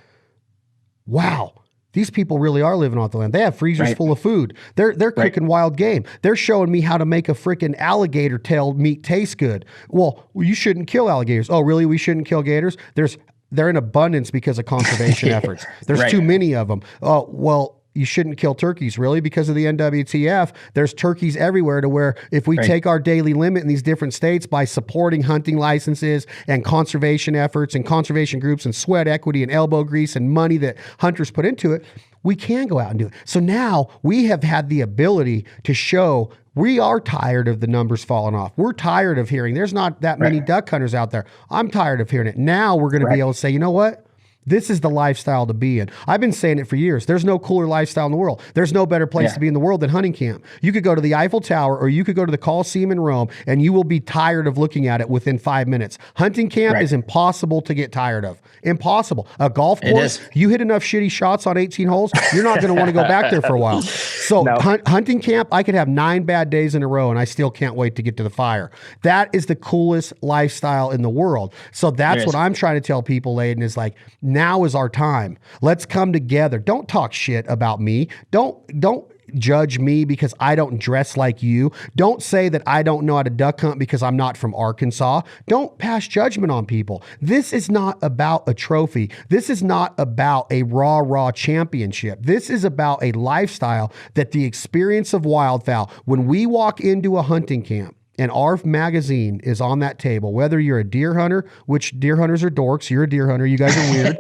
wow, These people really are living off the land. They have freezers full of food. They're cooking wild game. They're showing me how to make a freaking alligator tail meat taste good. Well, you shouldn't kill alligators. Oh, really? We shouldn't kill gators? They're in abundance because of conservation efforts. There's too many of them. Oh, well, you shouldn't kill turkeys, really, because of the NWTF. There's turkeys everywhere, to where if we take our daily limit in these different states by supporting hunting licenses and conservation efforts and conservation groups and sweat equity and elbow grease and money that hunters put into it, we can go out and do it. So now we have had the ability to show we are tired of the numbers falling off. We're tired of hearing there's not that many duck hunters out there. I'm tired of hearing it. Now we're going to be able to say, you know what? This is the lifestyle to be in. I've been saying it for years. There's no cooler lifestyle in the world. There's no better place to be in the world than hunting camp. You could go to the Eiffel Tower, or you could go to the Colosseum in Rome, and you will be tired of looking at it within 5 minutes. Hunting camp is impossible to get tired of. Impossible. A golf course, you hit enough shitty shots on 18 holes, you're not going to want to go back there for a while. So hunting camp, I could have 9 bad days in a row, and I still can't wait to get to the fire. That is the coolest lifestyle in the world. So that's what I'm trying to tell people, Laden, is like, now is our time. Let's come together. Don't talk shit about me. Don't judge me because I don't dress like you. Don't say that I don't know how to duck hunt because I'm not from Arkansas. Don't pass judgment on people. This is not about a trophy. This is not about a raw championship. This is about a lifestyle that the experience of wildfowl, when we walk into a hunting camp, and our magazine is on that table, whether you're a deer hunter, which deer hunters are dorks. You're a deer hunter. You guys are weird.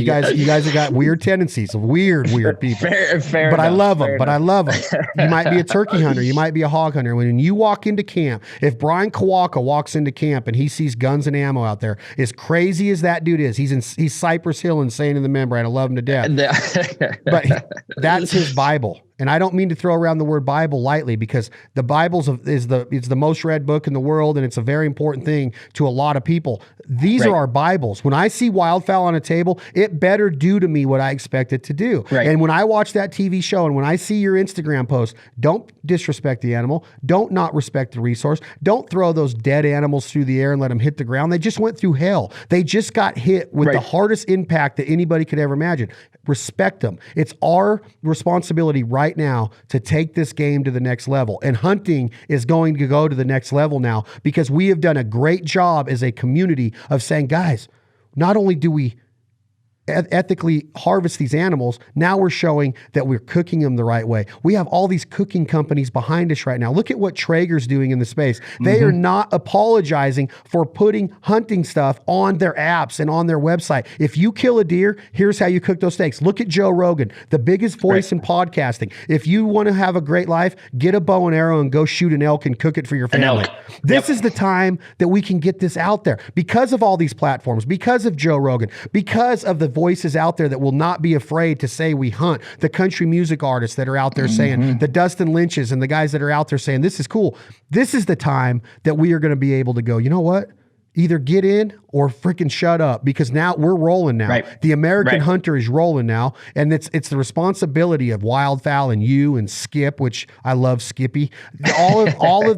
You guys have got weird tendencies of weird people. Fair but enough, I love them. But I love them. You might be a turkey hunter. You might be a hog hunter. When you walk into camp, if Brian Kawaka walks into camp and he sees guns and ammo out there, as crazy as that dude is, he's Cypress Hill insane in the membrane. I love him to death. But that's his Bible. And I don't mean to throw around the word Bible lightly, because the Bible's it's the most read book in the world, and it's a very important thing to a lot of people. These are our Bibles. When I see wildfowl on a table, it better do to me what I expect it to do. And when I watch that TV show, and when I see your Instagram post, don't disrespect the animal. Don't not respect the resource. Don't throw those dead animals through the air and let them hit the ground. They just went through hell. They just got hit with the hardest impact that anybody could ever imagine. Respect them. It's our responsibility right now to take this game to the next level. And hunting is going to go to the next level now, because we have done a great job as a community of saying, guys, not only do we ethically harvest these animals, now we're showing that we're cooking them the right way. We have all these cooking companies behind us right now. Look at what Traeger's doing in the space. They are not apologizing for putting hunting stuff on their apps and on their website. If you kill a deer, here's how you cook those steaks. Look at Joe Rogan, the biggest voice in podcasting. If you want to have a great life, get a bow and arrow and go shoot an elk and cook it for your family. This is the time that we can get this out there, because of all these platforms, because of Joe Rogan, because of the voices out there that will not be afraid to say we hunt, the country music artists that are out there saying, the Dustin Lynches and the guys that are out there saying, this is cool. This is the time that we are going to be able to go, you know what? Either get in or freaking shut up, because now we're rolling now. The American hunter is rolling now, and it's the responsibility of wildfowl and you and Skip, which I love Skippy. All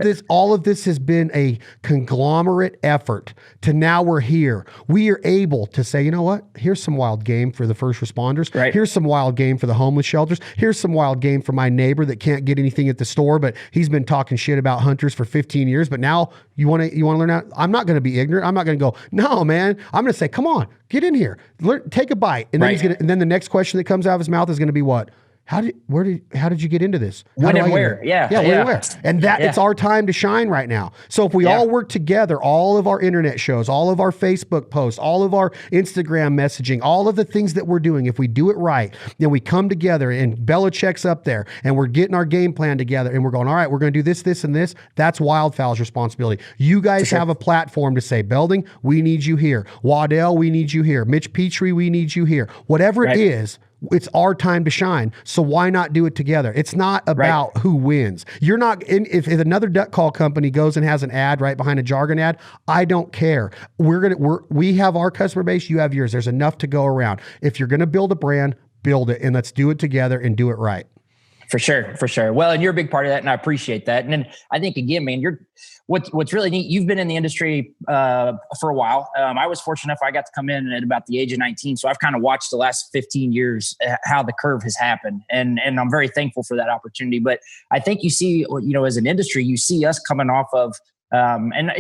of this has been a conglomerate effort to now we're here. We are able to say, you know what? Here's some wild game for the first responders. Here's some wild game for the homeless shelters. Here's some wild game for my neighbor that can't get anything at the store, but he's been talking shit about hunters for 15 years. But now you want to learn how. I'm not going to be ignorant. I'm not going to go, no, man. I'm going to say, come on, get in here, take a bite. And then and then the next question that comes out of his mouth is going to be what? How did you get into this? When and where? When and where? And it's our time to shine right now. So if we all work together, all of our internet shows, all of our Facebook posts, all of our Instagram messaging, all of the things that we're doing, if we do it right, then we come together and Belichick's up there and we're getting our game plan together and we're going, all right, we're going to do this, this, and this. That's Wildfowl's responsibility. You guys have a platform to say, Belding, we need you here. Waddell, we need you here. Mitch Petrie, we need you here. Whatever it is, it's our time to shine. So why not do it together? It's not about who wins. You're not if another duck call company goes and has an ad right behind a jargon ad, I don't care. We have our customer base, you have yours. There's enough to go around. If you're going to build a brand, build it, and let's do it together and do it right. For sure, for sure. Well, and you're a big part of that, and I appreciate that. And then I think again, man, what's really neat. You've been in the industry for a while. I was fortunate enough; I got to come in at about the age of 19, so I've kind of watched the last 15 years how the curve has happened, and I'm very thankful for that opportunity. But I think you see, as an industry, you see us coming off of, and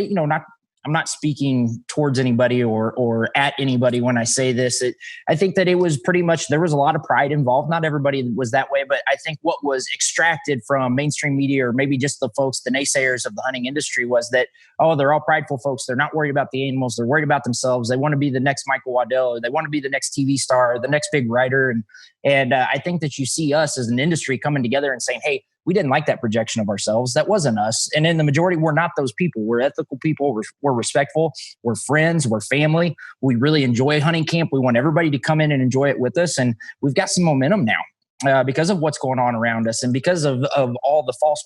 I'm not speaking towards anybody or at anybody when I say this. I think that it was pretty much, there was a lot of pride involved. Not everybody was that way, but I think what was extracted from mainstream media, or maybe just the folks, the naysayers of the hunting industry, was that, oh, they're all prideful folks. They're not worried about the animals. They're worried about themselves. They want to be the next Michael Waddell, or they want to be the next TV star, or the next big writer. And I think that you see us as an industry coming together and saying, hey, we didn't like that projection of ourselves. That wasn't us. And in the majority, we're not those people. We're ethical people. We're respectful. We're friends. We're family. We really enjoy hunting camp. We want everybody to come in and enjoy it with us. And we've got some momentum now because of what's going on around us, and because of all the false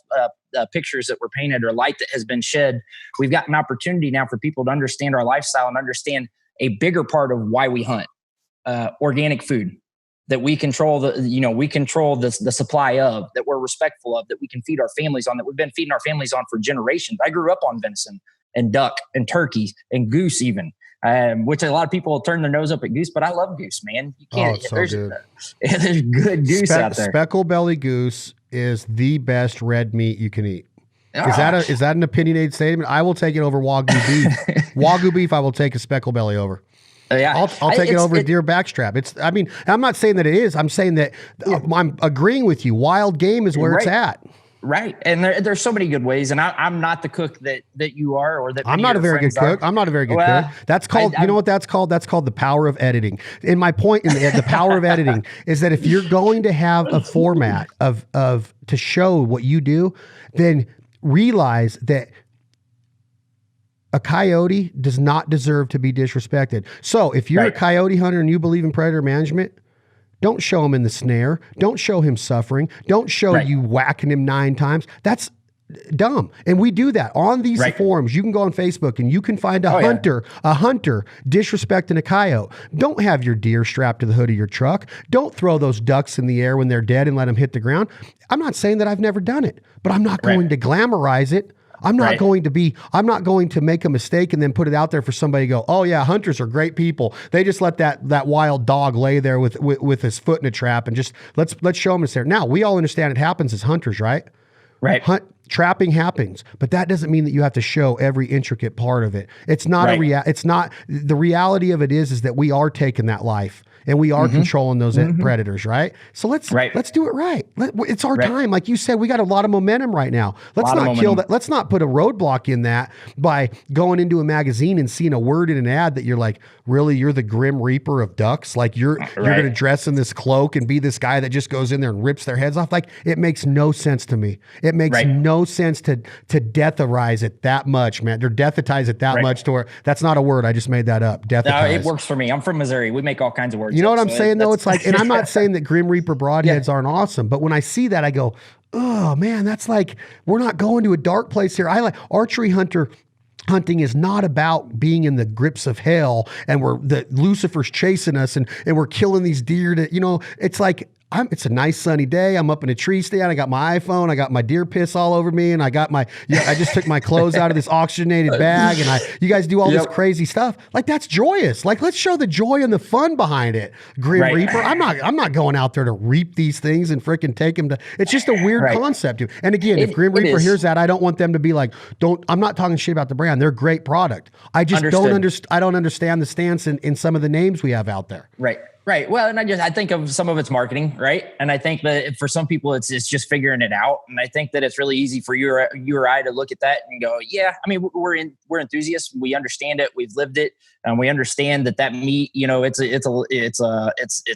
pictures that were painted, or light that has been shed. We've got an opportunity now for people to understand our lifestyle and understand a bigger part of why we hunt. Organic food that we control the supply of, that we're respectful of, that we can feed our families on, that we've been feeding our families on for generations. I grew up on venison and duck and turkey and goose even, which a lot of people turn their nose up at goose, but I love goose, man. You can't, it's so there's good goose out there. Speckle belly goose is the best red meat you can eat. Is that an opinionated statement? I will take it over Wagyu beef. Wagyu beef, I will take a speckle belly over. Yeah, I'll take it over a deer backstrap. I'm not saying that it is. I'm saying that I'm agreeing with you. Wild game is where it's at. Right. And there's so many good ways. And I'm not the cook that you are, or that I'm not a very good cook. I'm not a very good cook. That's called, you know what that's called? That's called the power of editing. And my point in the power of editing is that if you're going to have a format of to show what you do, then realize that a coyote does not deserve to be disrespected. So if you're a coyote hunter and you believe in predator management, don't show him in the snare. Don't show him suffering. Don't show you whacking him 9 times. That's dumb. And we do that on these forums. You can go on Facebook and you can find a hunter disrespecting a coyote. Don't have your deer strapped to the hood of your truck. Don't throw those ducks in the air when they're dead and let them hit the ground. I'm not saying that I've never done it, but I'm not going to glamorize it. I'm not going to make a mistake and then put it out there for somebody to go, oh yeah, hunters are great people. They just let that wild dog lay there with his foot in a trap and just let's show them it's there. Now we all understand it happens as hunters, right? Right. Trapping happens, but that doesn't mean that you have to show every intricate part of it. It's not the reality of it is that we are taking that life. And we are controlling those predators, right? So let's do it right. It's our time. Like you said, we got a lot of momentum right now. Let's not kill that. Let's not put a roadblock in that by going into a magazine and seeing a word in an ad that you're like, really, you're the Grim Reaper of ducks? Like you're going to dress in this cloak and be this guy that just goes in there and rips their heads off? Like it makes no sense to me. It makes no sense to deatherize it that much, man. Or deathetize it that much to where that's not a word. I just made that up. Deathetize. No, it works for me. I'm from Missouri. We make all kinds of words. You know what I'm saying though? It's like, and I'm not saying that Grim Reaper broadheads aren't awesome, but when I see that, I go, oh man, that's like, we're not going to a dark place here. I like archery hunting is not about being in the grips of hell and Lucifer's chasing us and we're killing these deer it's like, it's a nice sunny day. I'm up in a tree stand. I got my iPhone. I got my deer piss all over me. And I got I just took my clothes out of this oxygenated bag. And you guys do all this crazy stuff. Like that's joyous. Like let's show the joy and the fun behind it. Grim Reaper. I'm not going out there to reap these things and freaking take them to, it's just a weird concept. And again, if Grim Reaper hears that, I don't want them to be like, I'm not talking shit about the brand. They're a great product. I just I don't understand the stance in some of the names we have out there. Right. Well, and I think of some of it's marketing, right? And I think that for some people, it's just figuring it out. And I think that it's really easy for you or I to look at that and go, yeah. I mean, we're enthusiasts. We understand it. We've lived it, and we understand that meat, it's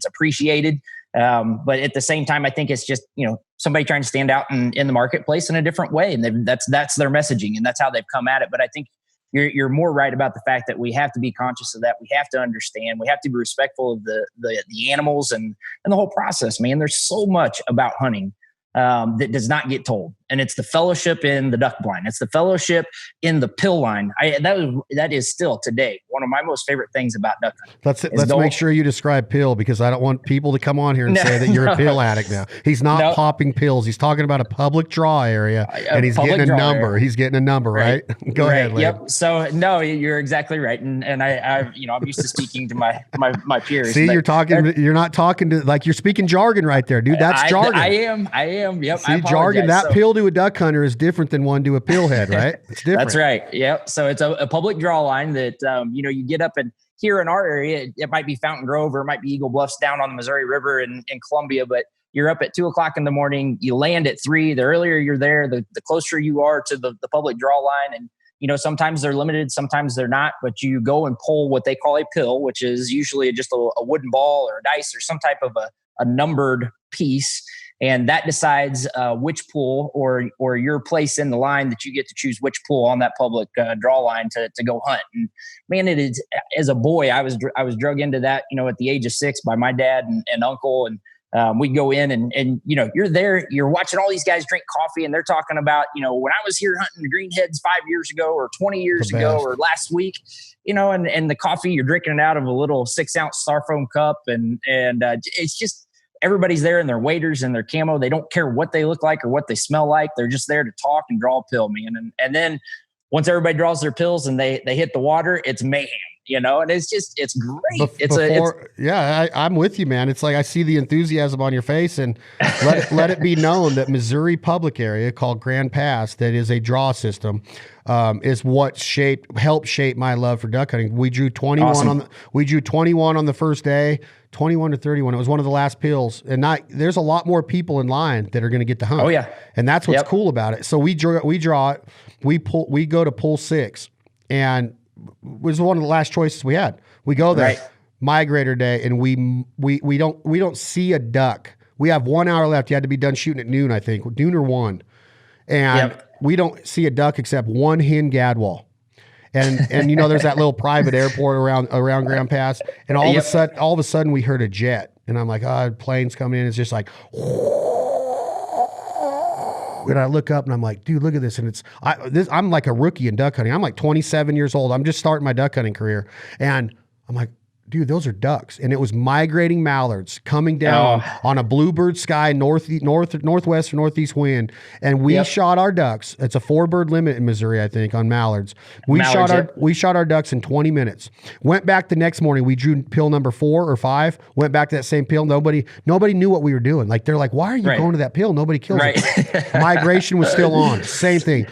appreciated. But at the same time, I think it's just somebody trying to stand out in the marketplace in a different way, and that's their messaging, and that's how they've come at it. But I think you're more right about the fact that we have to be conscious of that. We have to understand. We have to be respectful of the animals and the whole process, man. There's so much about hunting that does not get told. and it's the fellowship in the duck blind. It's the fellowship in the pill line. That is still today one of my most favorite things about duck hunting. Let's make sure you describe pill, because I don't want people to come on here and say that you're a pill addict now. He's not popping pills. He's talking about a public draw area, and he's getting a number. Area. He's getting a number, right? Go ahead, Laden. Yep. So no, you're exactly right. And I'm used to speaking to my peers. See, you're not talking to, like, you're speaking jargon right there, dude. That's jargon. I am. Yep. See, jargon, that pill to a duck hunter is different than one to a pill head, right? It's different. That's right. Yep. So it's a public draw line that, you get up, and here in our area, it might be Fountain Grove or it might be Eagle Bluffs down on the Missouri River in Columbia, but you're up at 2:00 in the morning, you land at 3. The earlier you're there, the closer you are to the public draw line. And, sometimes they're limited, sometimes they're not, but you go and pull what they call a pill, which is usually just a wooden ball or a dice or some type of a numbered piece. And that decides which pool or your place in the line that you get to choose which pool on that public draw line to go hunt. And man, it is, as a boy, I was drug into that, at the age of 6 by my dad and uncle. And we'd go in and you're there, you're watching all these guys drink coffee, and they're talking about, when I was here hunting greenheads 5 years ago or 20 years ago or last week, and the coffee, you're drinking it out of a little 6-ounce styrofoam cup. And it's just, everybody's there in their waders and their camo. They don't care what they look like or what they smell like. They're just there to talk and draw a pill, man. And then once everybody draws their pills and they hit the water, it's mayhem, and it's great. I'm with you, man. It's like, I see the enthusiasm on your face, and let it be known that Missouri public area called Grand Pass, that is a draw system, is what helped shape my love for duck hunting. We drew 21 on the first day, 21 to 31. It was one of the last pills, and there's a lot more people in line that are going to get to hunt. Oh yeah. And that's what's cool about it. So we draw it, we go to pull 6, and it was one of the last choices we had. We go there, migrator day, and we don't see a duck. We have 1 hour left. You had to be done shooting at noon, I think, noon or 1. And we don't see a duck except one hen gadwall. And there's that little private airport around Grand Pass, and all of a sudden we heard a jet, and I'm like, plane's coming in. It's just like, and I look up and I'm like, dude, look at this. And I'm like a rookie in duck hunting. I'm like 27 years old. I'm just starting my duck hunting career, and I'm like, dude, those are ducks. And it was migrating mallards coming down on a bluebird sky, northwest or northeast wind. And we shot our ducks. It's a 4-bird limit in Missouri, I think, on mallards. We shot our ducks in 20 minutes. Went back the next morning. We drew pill number 4 or 5. Went back to that same pill. Nobody knew what we were doing. Like, they're like, why are you going to that pill? Nobody kills it. Migration was still on. Same thing.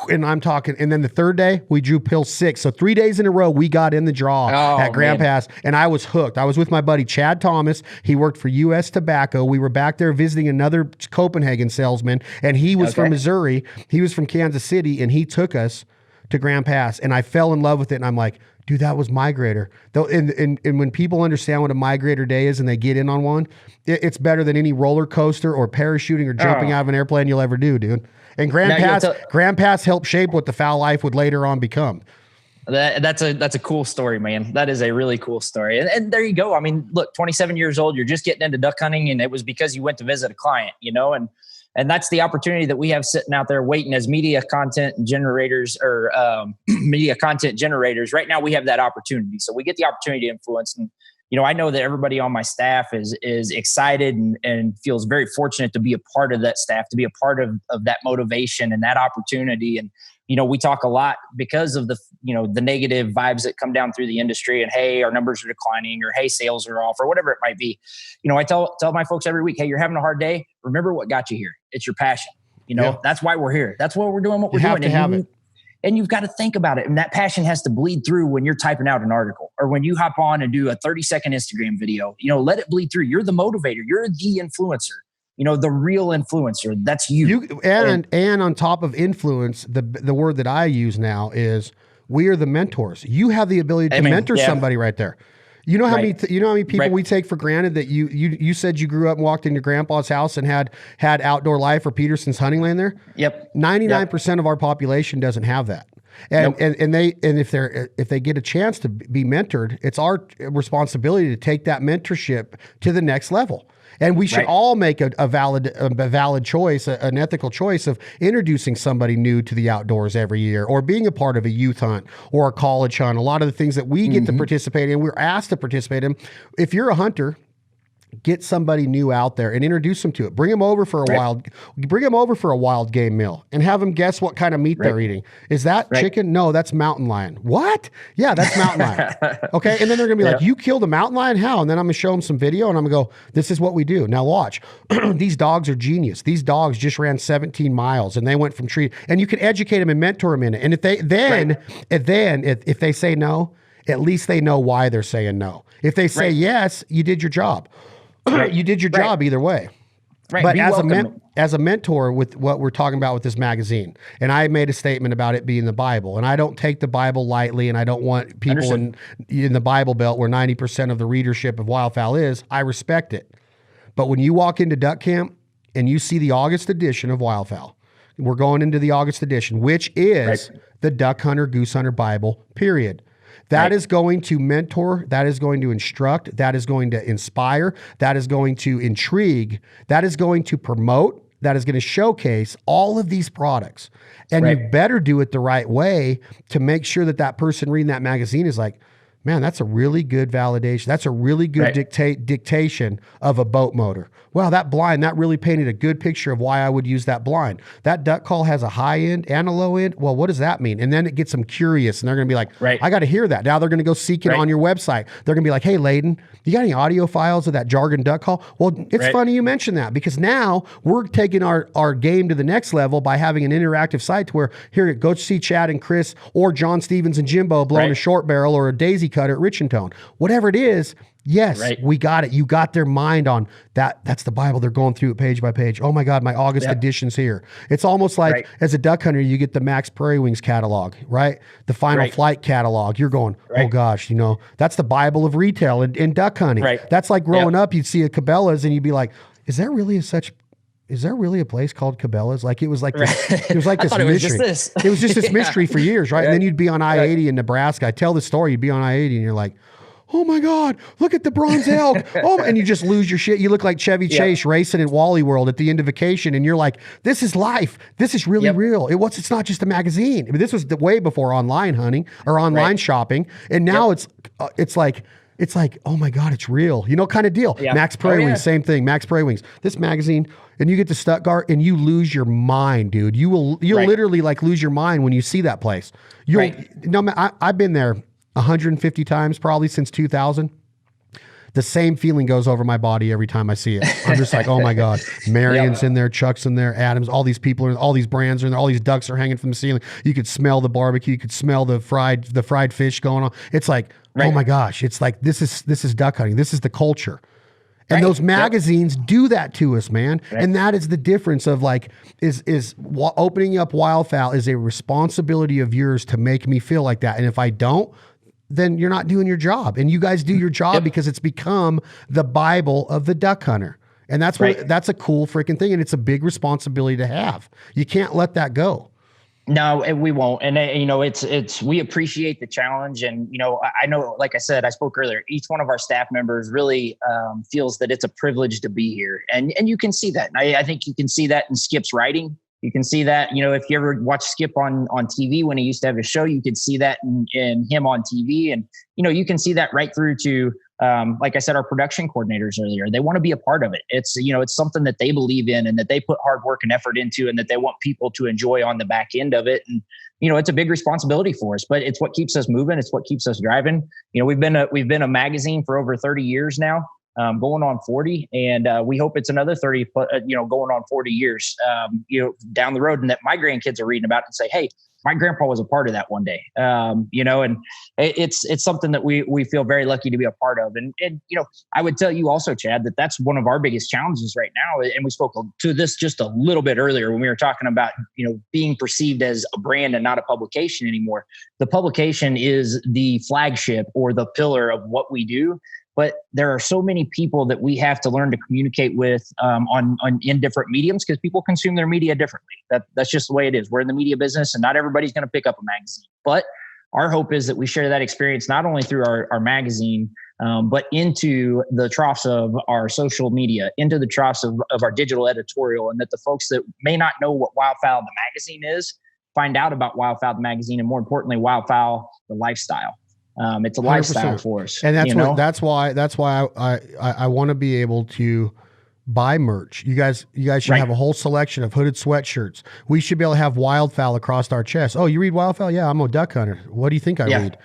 And I'm talking, and then the third day we drew pill 6. So 3 days in a row, we got in the draw at Grand Pass, and I was hooked. I was with my buddy Chad Thomas. He worked for U.S. Tobacco. We were back there visiting another Copenhagen salesman, and he was from Missouri. He was from Kansas City, and he took us to Grand Pass, and I fell in love with it. And I'm like, dude, that was migrator. Though, and when people understand what a migrator day is and they get in on one, it's better than any roller coaster or parachuting or jumping out of an airplane you'll ever do, dude. And Grand Pass helped shape what the fowl life would later on become. That's a cool story, man. That is a really cool story. And there you go. I mean, look, 27 years old, you're just getting into duck hunting, and it was because you went to visit a client, and that's the opportunity that we have sitting out there waiting as media content generators or media content generators. Right now we have that opportunity. So we get the opportunity to influence. And, I know that everybody on my staff is excited and feels very fortunate to be a part of that staff, to be a part of that motivation and that opportunity. And, we talk a lot because of the negative vibes that come down through the industry, and, hey, our numbers are declining, or, hey, sales are off, or whatever it might be. I tell my folks every week, hey, you're having a hard day. Remember what got you here. It's your passion. That's why we're here. That's why we're doing what we're doing. And you've got to think about it. And that passion has to bleed through when you're typing out an article, or when you hop on and do a 30-second Instagram video. Let it bleed through. You're the motivator. You're the influencer. The real influencer. That's you. And on top of influence, the word that I use now is, we are the mentors. You have the ability to mentor somebody right there. You know how many people we take for granted that you said you grew up and walked into grandpa's house and had Outdoor Life or Peterson's hunting land there? Yep. 99% of our population doesn't have that. And if they get a chance to be mentored, it's our responsibility to take that mentorship to the next level. And we should Right. all make a valid choice, an ethical choice of introducing somebody new to the outdoors every year, or being a part of a youth hunt or a college hunt. A lot of the things that we get to participate in, we're asked to participate in. If you're a hunter, get somebody new out there and introduce them to it. Bring them over for a wild game meal and have them guess what kind of meat they're eating. Is that chicken? No, that's mountain lion. What? Yeah, that's mountain lion. Okay. And then they're going to be like, you killed a mountain lion? How? And then I'm going to show them some video and I'm going to go, this is what we do. Now watch. These dogs are genius. These dogs just ran 17 miles and they went from tree, and you can educate them and mentor them in it. And if if they say no, at least they know why they're saying no. If they say yes, you did your job. You did your job either way. Right. But as a mentor with what we're talking about with this magazine, and I made a statement about it being the Bible, and I don't take the Bible lightly, and I don't want people in the Bible Belt where 90% of the readership of wildfowl is. I respect it. But when you walk into duck camp and you see the August edition of Wildfowl, we're going into the August edition, which is the Duck Hunter, Goose Hunter Bible, period. That is going to mentor, that is going to instruct, that is going to inspire, that is going to intrigue, that is going to promote, that is going to showcase all of these products. And you better do it the right way to make sure that that person reading that magazine is like, man, that's a really good validation. That's a really good dictation of a boat motor. Wow, that blind, that really painted a good picture of why I would use that blind. That duck call has a high end and a low end. Well, what does that mean? And then it gets them curious and they're going to be like, I got to hear that. Now they're going to go seek it on your website. They're going to be like, hey, Laden, you got any audio files of that jargon duck call? Well, it's funny you mentioned that, because now we're taking our game to the next level by having an interactive site to where, here, go see Chad and Chris or John Stevens and Jimbo blowing a short barrel or a daisy cutter at Rich and Tone. Whatever it is, yes, we got it. You got their mind on that. That's the Bible. They're going through it page by page. Oh my God, my August edition's here. It's almost like as a duck hunter, you get the Max Prairie Wings catalog, right? The Final Flight catalog. You're going, oh gosh, you know, that's the Bible of retail in duck hunting. That's like growing up, you'd see a Cabela's and you'd be like, is there really a place called Cabela's? Like, it was like this, it was like this mystery. It was just this mystery for years, right? And then you'd be on I-80 in Nebraska. I tell the story, you'd be on I-80 and you're like, oh my God, look at the bronze elk. And you just lose your shit. You look like Chevy Chase racing in Wally World at the end of vacation. And you're like, this is life. This is really real. It's not just a magazine. I mean, this was way before online hunting or online shopping. And now it's like, oh my God, it's real, you know, kind of deal. Max Prairie Wings, same thing. Max Prairie Wings, this magazine, and you get to Stuttgart and you lose your mind, dude. You'll literally like lose your mind when you see that place. I've been there 150 times probably since 2000. The same feeling goes over my body every time I see it. I'm just like, oh my God, Marion's in there, Chuck's in there, Adams, all these people are, all these brands are in there, all these ducks are hanging from the ceiling. You could smell the barbecue, you could smell the fried fish going on. It's like, oh my gosh, it's like, this is duck hunting. This is the culture. And those magazines do that to us, man. And that is the difference of like, opening up Wildfowl is a responsibility of yours to make me feel like that. And if I don't, then you're not doing your job. And you guys do your job because it's become the Bible of the duck hunter. And that's that's a cool freaking thing. And it's a big responsibility to have. You can't let that go. No, we won't. And you know, we appreciate the challenge. And, you know, I know, like I said, I spoke earlier, each one of our staff members really feels that it's a privilege to be here. And you can see that. And I think you can see that in Skip's writing. You can see that, you know, if you ever watch Skip on TV when he used to have a show, you could see that in him on TV. And, you know, you can see that right through to, like I said, our production coordinators earlier. They want to be a part of it. It's, you know, it's something that they believe in and that they put hard work and effort into and that they want people to enjoy on the back end of it. And, you know, it's a big responsibility for us, but it's what keeps us moving. It's what keeps us driving. You know, we've been a magazine for over 30 years now. Going on 40, and we hope it's another 30, you know, going on 40 years, you know, down the road, and that my grandkids are reading about it and say, hey, my grandpa was a part of that one day, you know, and it's something that we feel very lucky to be a part of. And, you know, I would tell you also, Chad, that that's one of our biggest challenges right now. And we spoke to this just a little bit earlier when we were talking about, you know, being perceived as a brand and not a publication anymore. The publication is the flagship or the pillar of what we do. But there are so many people that we have to learn to communicate with in different mediums because people consume their media differently. That's just the way it is. We're in the media business and not everybody's going to pick up a magazine. But our hope is that we share that experience not only through our magazine, but into the troughs of our social media, into the troughs of our digital editorial, and that the folks that may not know what Wildfowl the magazine is find out about Wildfowl the magazine, and more importantly, Wildfowl the lifestyle. It's a lifestyle 100%. for us, and that's why I want to be able to buy merch. You guys should have a whole selection of hooded sweatshirts. We should be able to have Wildfowl across our chest. Oh, you read Wildfowl? Yeah, I'm a duck hunter. What do you think I read?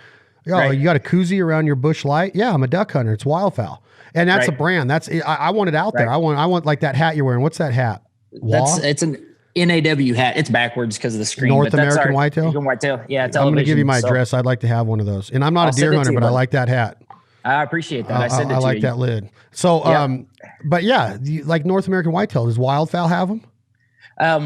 Oh, you got a koozie around your bush light? Yeah, I'm a duck hunter. It's Wildfowl. And that's a brand. I want it out there. I want like that hat you're wearing. What's that hat? It's an NAW hat. It's backwards because of the screen. North American Whitetail? Whitetail. Yeah, I'm going to give you my address. I'd like to have one of those. And I'm not a deer hunter, but I like that hat. I appreciate that. I like that lid. So, but yeah, like North American Whitetail, does Wildfowl have them?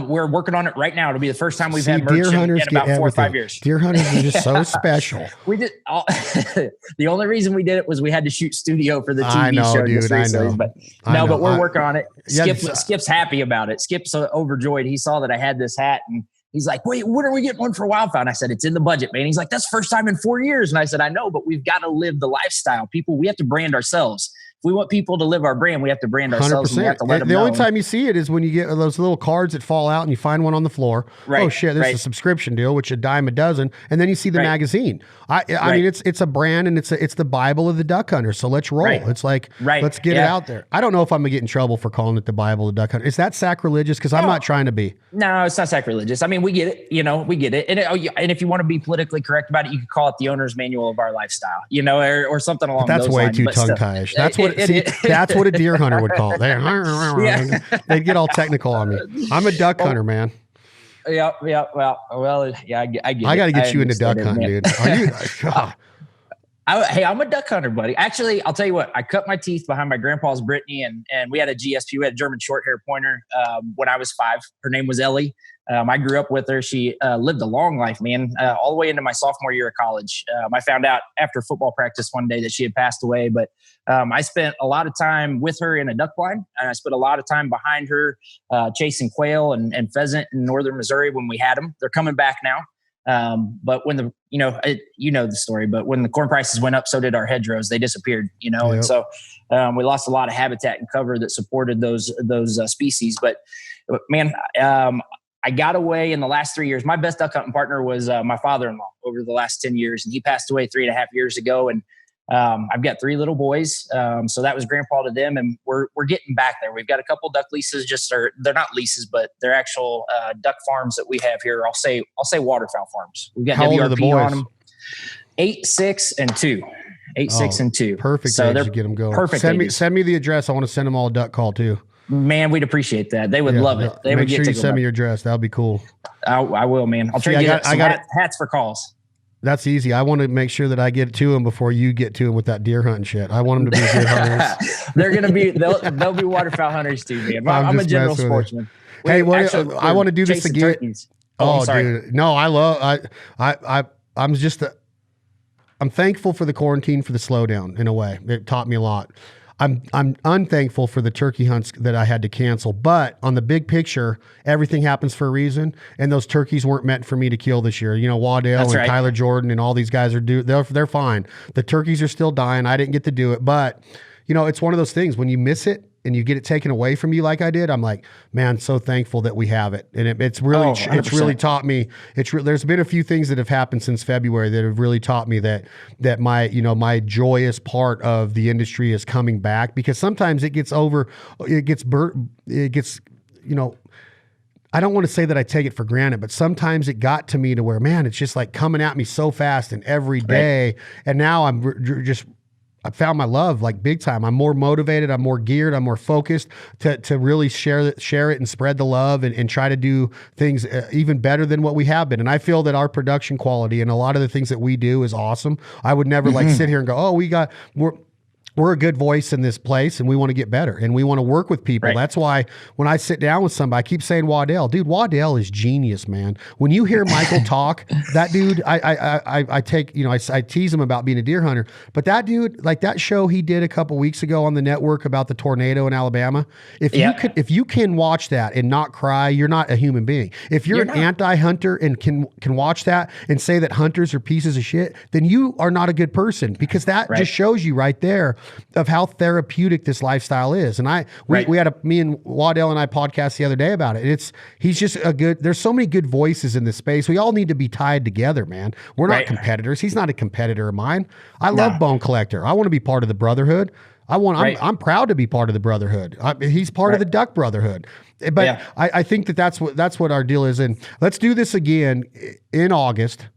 We're working on it right now. It'll be the first time we've had merch in about 4 or 5 years. Deer hunters are just so special. We did the only reason we did it was we had to shoot studio for the TV show. Dude, I know. But we're working on it. Skip's happy about it. Skip's overjoyed. He saw that I had this hat and he's like, wait, when are we getting one for Wildfowl? And I said, it's in the budget, man. He's like, that's first time in 4 years. And I said, I know, but we've got to live the lifestyle. We have to brand ourselves. If we want people to live our brand, we have to brand ourselves. 100%. And we have to let them know. The only time you see it is when you get those little cards that fall out and you find one on the floor. Right. Oh shit, this is a subscription deal, which $10 a dozen. And then you see the magazine. I mean, it's a brand and it's the Bible of the duck hunter. So let's roll. It's like, let's get it out there. I don't know if I'm gonna get in trouble for calling it the Bible of the duck hunter. Is that sacrilegious? Because I'm not trying to be. No, it's not sacrilegious. I mean, we get it. We get it. And if you want to be politically correct about it, you could call it the owner's manual of our lifestyle. Or something along those lines. That's way too tongue-tie-ish. That's what. That's what a deer hunter would call it. They'd get all technical on me. I'm a duck hunter, man. Yeah. Well, yeah. I get it. I got to get you into duck hunting, dude. Are you? Hey, I'm a duck hunter, buddy. Actually, I'll tell you what. I cut my teeth behind my grandpa's Brittany, and we had a GSP. We had a German short hair pointer when I was 5. Her name was Ellie. I grew up with her. She lived a long life, man, all the way into my sophomore year of college. I found out after football practice one day that she had passed away, but I spent a lot of time with her in a duck blind, and I spent a lot of time behind her chasing quail and pheasant in northern Missouri when we had them. They're coming back now. But when the story, but when the corn prices went up, so did our hedgerows. They disappeared, and so we lost a lot of habitat and cover that supported those species. But man, I got away in the last 3 years. My best duck hunting partner was my father-in-law over the last 10 years, and he passed away 3.5 years ago. And I've got 3 little boys, so that was grandpa to them, and we're getting back there. We've got a couple duck leases. They're not leases, but they're actual duck farms that we have here. I'll say waterfowl farms. We've got WRP on them. 8, 6, and 2. 8, 6, and 2. Perfect. So they're get them going. Perfect. Send me the address. I want to send them all a duck call too. Man, we'd appreciate that. They would love it. They make sure you send me your address. That'll be cool. I will, man. I'll try to get some hats for calls. That's easy. I want to make sure that I get to them before you get to them with that deer hunting shit. I want them to be deer hunters. They'll be waterfowl hunters too, man. I'm a general sportsman. Hey, I want to do this again. Turkeys. Oh, dude. No, I'm thankful for the quarantine, for the slowdown in a way. It taught me a lot. I'm unthankful for the turkey hunts that I had to cancel, but on the big picture, everything happens for a reason. And those turkeys weren't meant for me to kill this year. Waddell and Tyler Jordan and all these guys they're fine. The turkeys are still dying. I didn't get to do it, but it's one of those things when you miss it and you get it taken away from you like I did. I'm like, man, so thankful that we have it. And it's really taught me, there's been a few things that have happened since February that have really taught me that my joyous part of the industry is coming back, because sometimes it gets I don't want to say that I take it for granted, but sometimes it got to me to where, man, it's just like coming at me so fast and every day. Right. And now I found my love like big time. I'm more motivated. I'm more geared. I'm more focused to really share it and spread the love and try to do things even better than what we have been. And I feel that our production quality and a lot of the things that we do is awesome. I would never sit here and go, we're a good voice in this place and we want to get better and we want to work with people. Right. That's why when I sit down with somebody, I keep saying Waddell. Dude, Waddell is genius, man. When you hear Michael talk, that dude, I take, I tease him about being a deer hunter, but that dude, like that show he did a couple weeks ago on the network about the tornado in Alabama, if you can watch that and not cry, you're not a human being. If you're an anti-hunter and can watch that and say that hunters are pieces of shit, then you are not a good person, because that just shows you right there of how therapeutic this lifestyle is. And we had me and Waddell and I podcast the other day about it. He's just there's so many good voices in this space. We all need to be tied together, man. We're not competitors. He's not a competitor of mine. I love Bone Collector. I want to be part of the brotherhood. I'm proud to be part of the brotherhood. He's part of the Duck Brotherhood. But I think that's what our deal is. And let's do this again in August.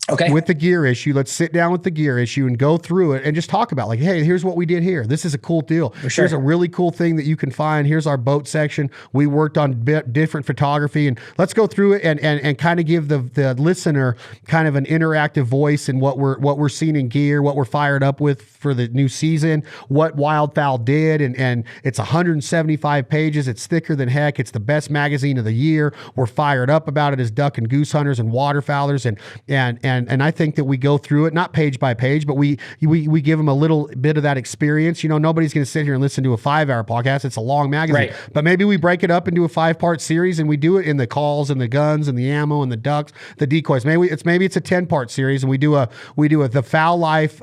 Okay. With the gear issue, let's sit down with the gear issue and go through it and just talk about, like, hey, here's what we did here. This is a cool deal. Sure. Here's a really cool thing that you can find. Here's our boat section. We worked on different photography, and let's go through it and kind of give the listener kind of an interactive voice in what we're seeing in gear, what we're fired up with for the new season, what Wildfowl did, and it's 175 pages. It's thicker than heck. It's the best magazine of the year. We're fired up about it as duck and goose hunters and waterfowlers, and I think that we go through it, not page by page, but we give them a little bit of that experience. Nobody's going to sit here and listen to a 5-hour podcast. It's a long magazine, but maybe we break it up into a 5-part series and we do it in the calls and the guns and the ammo and the ducks, the decoys. Maybe it's a 10-part series, and we do the Fowl Life,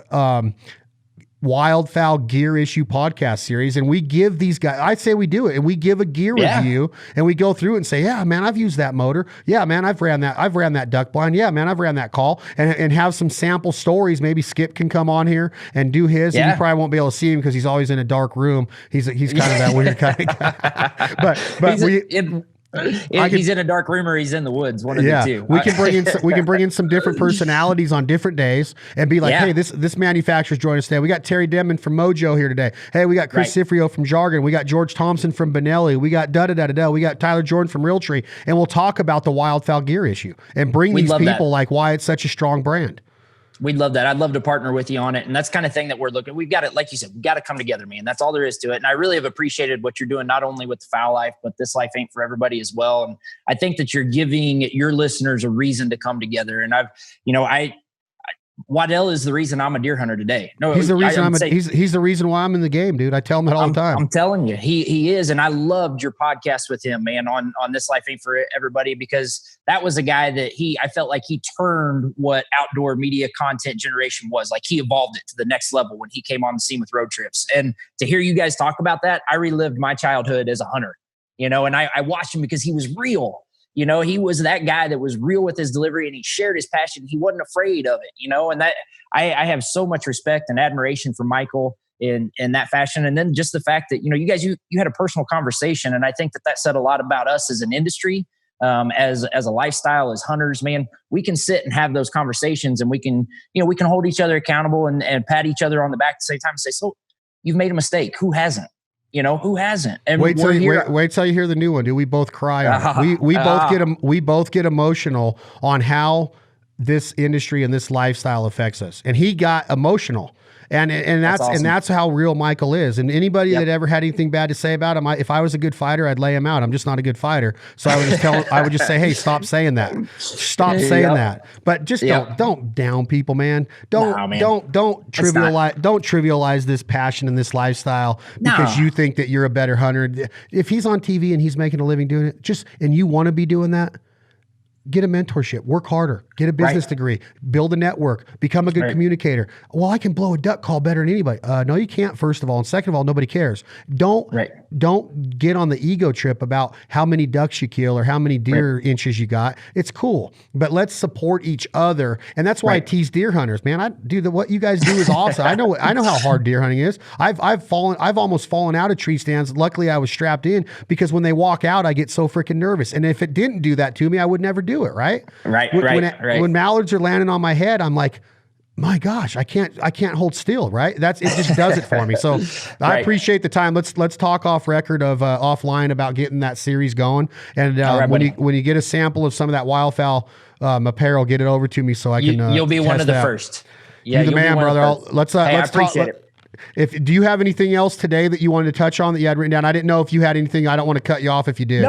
Wildfowl gear issue podcast series, and we give these guys, I say we do it, and we give a gear review, and we go through it and say, yeah, man, I've used that motor. Yeah, man, I've ran that duck blind. Yeah, man, I've ran that call, and have some sample stories. Maybe Skip can come on here and do his. And you probably won't be able to see him because he's always in a dark room. He's kind of that weird kind of guy. but he's in a dark room or he's in the woods. One of the two. We can bring in some different personalities on different days and be like, hey, this manufacturer's joining us today. We got Terry Denman from Mojo here today. Hey, we got Chris Cifrio from Jargon. We got George Thompson from Benelli. We got da-da-da-da-da. We got Tyler Jordan from Realtree. And we'll talk about the Wildfowl gear issue and bring these people like why it's such a strong brand. We'd love that. I'd love to partner with you on it. And that's kind of thing that we're looking, we've got it. Like you said, we've got to come together, man. That's all there is to it. And I really have appreciated what you're doing, not only with the Fowl Life, but This Life Ain't for Everybody as well. And I think that you're giving your listeners a reason to come together. And Waddell is the reason I'm a deer hunter today. No, he's the reason he's the reason why I'm in the game, dude. I tell him that all the time. I'm telling you, he is. And I loved your podcast with him, man, on This Life Ain't for Everybody, because that was a guy that I felt like he turned what outdoor media content generation was. Like, he evolved it to the next level when he came on the scene with Road Trips. And to hear you guys talk about that, I relived my childhood as a hunter, and I watched him because he was real. He was that guy that was real with his delivery, and he shared his passion. He wasn't afraid of it, and that I have so much respect and admiration for Michael in that fashion. And then just the fact that, you guys, you had a personal conversation. And I think that said a lot about us as an industry, as a lifestyle, as hunters, man. We can sit and have those conversations, and we can hold each other accountable and pat each other on the back at the same time and say, so you've made a mistake. Who hasn't? Who hasn't? And wait till you hear the new one, dude. We both cry on it. We both get emotional on how this industry and this lifestyle affects us. And he got emotional. And that's awesome. And that's how real Michael is. And anybody that ever had anything bad to say about him, if I was a good fighter, I'd lay him out. I'm just not a good fighter. So I would just say, hey, stop saying that. Stop saying that. But just don't down people, man. Don't trivialize this passion and this lifestyle because you think that you're a better hunter. If he's on TV and he's making a living doing it, and you want to be doing that, get a mentorship, work harder, get a business degree, build a network, become a good communicator. Well, I can blow a duck call better than anybody. No, you can't, first of all. And second of all, nobody cares. Don't get on the ego trip about how many ducks you kill or how many deer inches you got. It's cool, but let's support each other. And that's why I tease deer hunters, man. What you guys do is awesome. I know how hard deer hunting is. I've almost fallen out of tree stands. Luckily I was strapped in, because when they walk out, I get so freaking nervous. And if it didn't do that to me, I would never do it. When mallards are landing on my head, I'm like, my gosh, I can't hold still. Right. It just does it for me. So I appreciate the time. Let's talk off record of offline about getting that series going. And when you get a sample of some of that Wildfowl apparel, get it over to me so I can. You'll be one of the first. Yeah, you're the man, brother. Let's I appreciate it. do you have anything else today that you wanted to touch on that you had written down? I didn't know if you had anything. I don't want to cut you off if you did.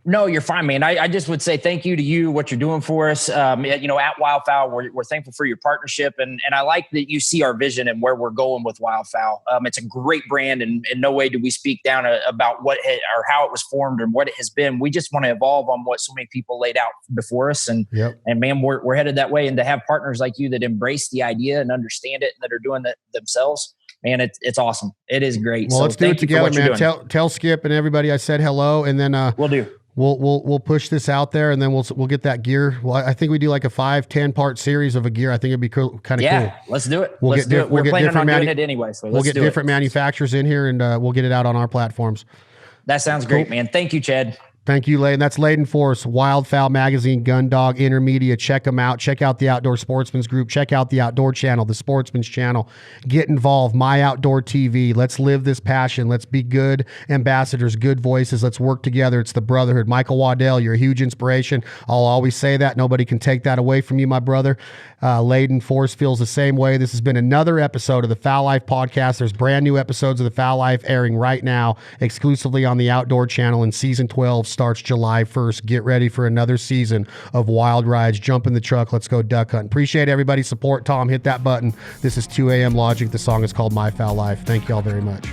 No, you're fine, man. I just would say thank you to you, what you're doing for us. At Wildfowl, we're thankful for your partnership. And I like that you see our vision and where we're going with Wildfowl. It's a great brand, and in no way do we speak down about or how it was formed and what it has been. We just want to evolve on what so many people laid out before us. And man, we're headed that way. And to have partners like you that embrace the idea and understand it and that are doing it themselves, man, it's awesome. It is great. Well, let's do it together, man. Tell Skip and everybody I said hello, and then we'll do. We'll push this out there, and then we'll get that gear. Well, I think we do like a 5-10 part series of a gear. I think it'd be kind of cool. Yeah, let's do it. We're planning on doing it anyway. So we'll get different manufacturers in here, and we'll get it out on our platforms. That sounds great, man. Thank you, Chad. Thank you, Laden. That's Laden Force, Wildfowl Magazine, Gun Dog, Intermedia. Check them out. Check out the Outdoor Sportsman's Group. Check out the Outdoor Channel, the Sportsman's Channel. Get involved. My Outdoor TV. Let's live this passion. Let's be good ambassadors, good voices. Let's work together. It's the brotherhood. Michael Waddell, you're a huge inspiration. I'll always say that. Nobody can take that away from you, my brother. Laden Force feels the same way. This has been another episode of the Fowl Life Podcast. There's brand new episodes of the Fowl Life airing right now, exclusively on the Outdoor Channel, and season 12 starts July 1st. Get ready for another season of wild rides. Jump in the truck. Let's go duck hunting. Appreciate everybody's support. Tom, hit that button. This is 2 a.m. Logic. The song is called My Fowl Life. Thank you all very much.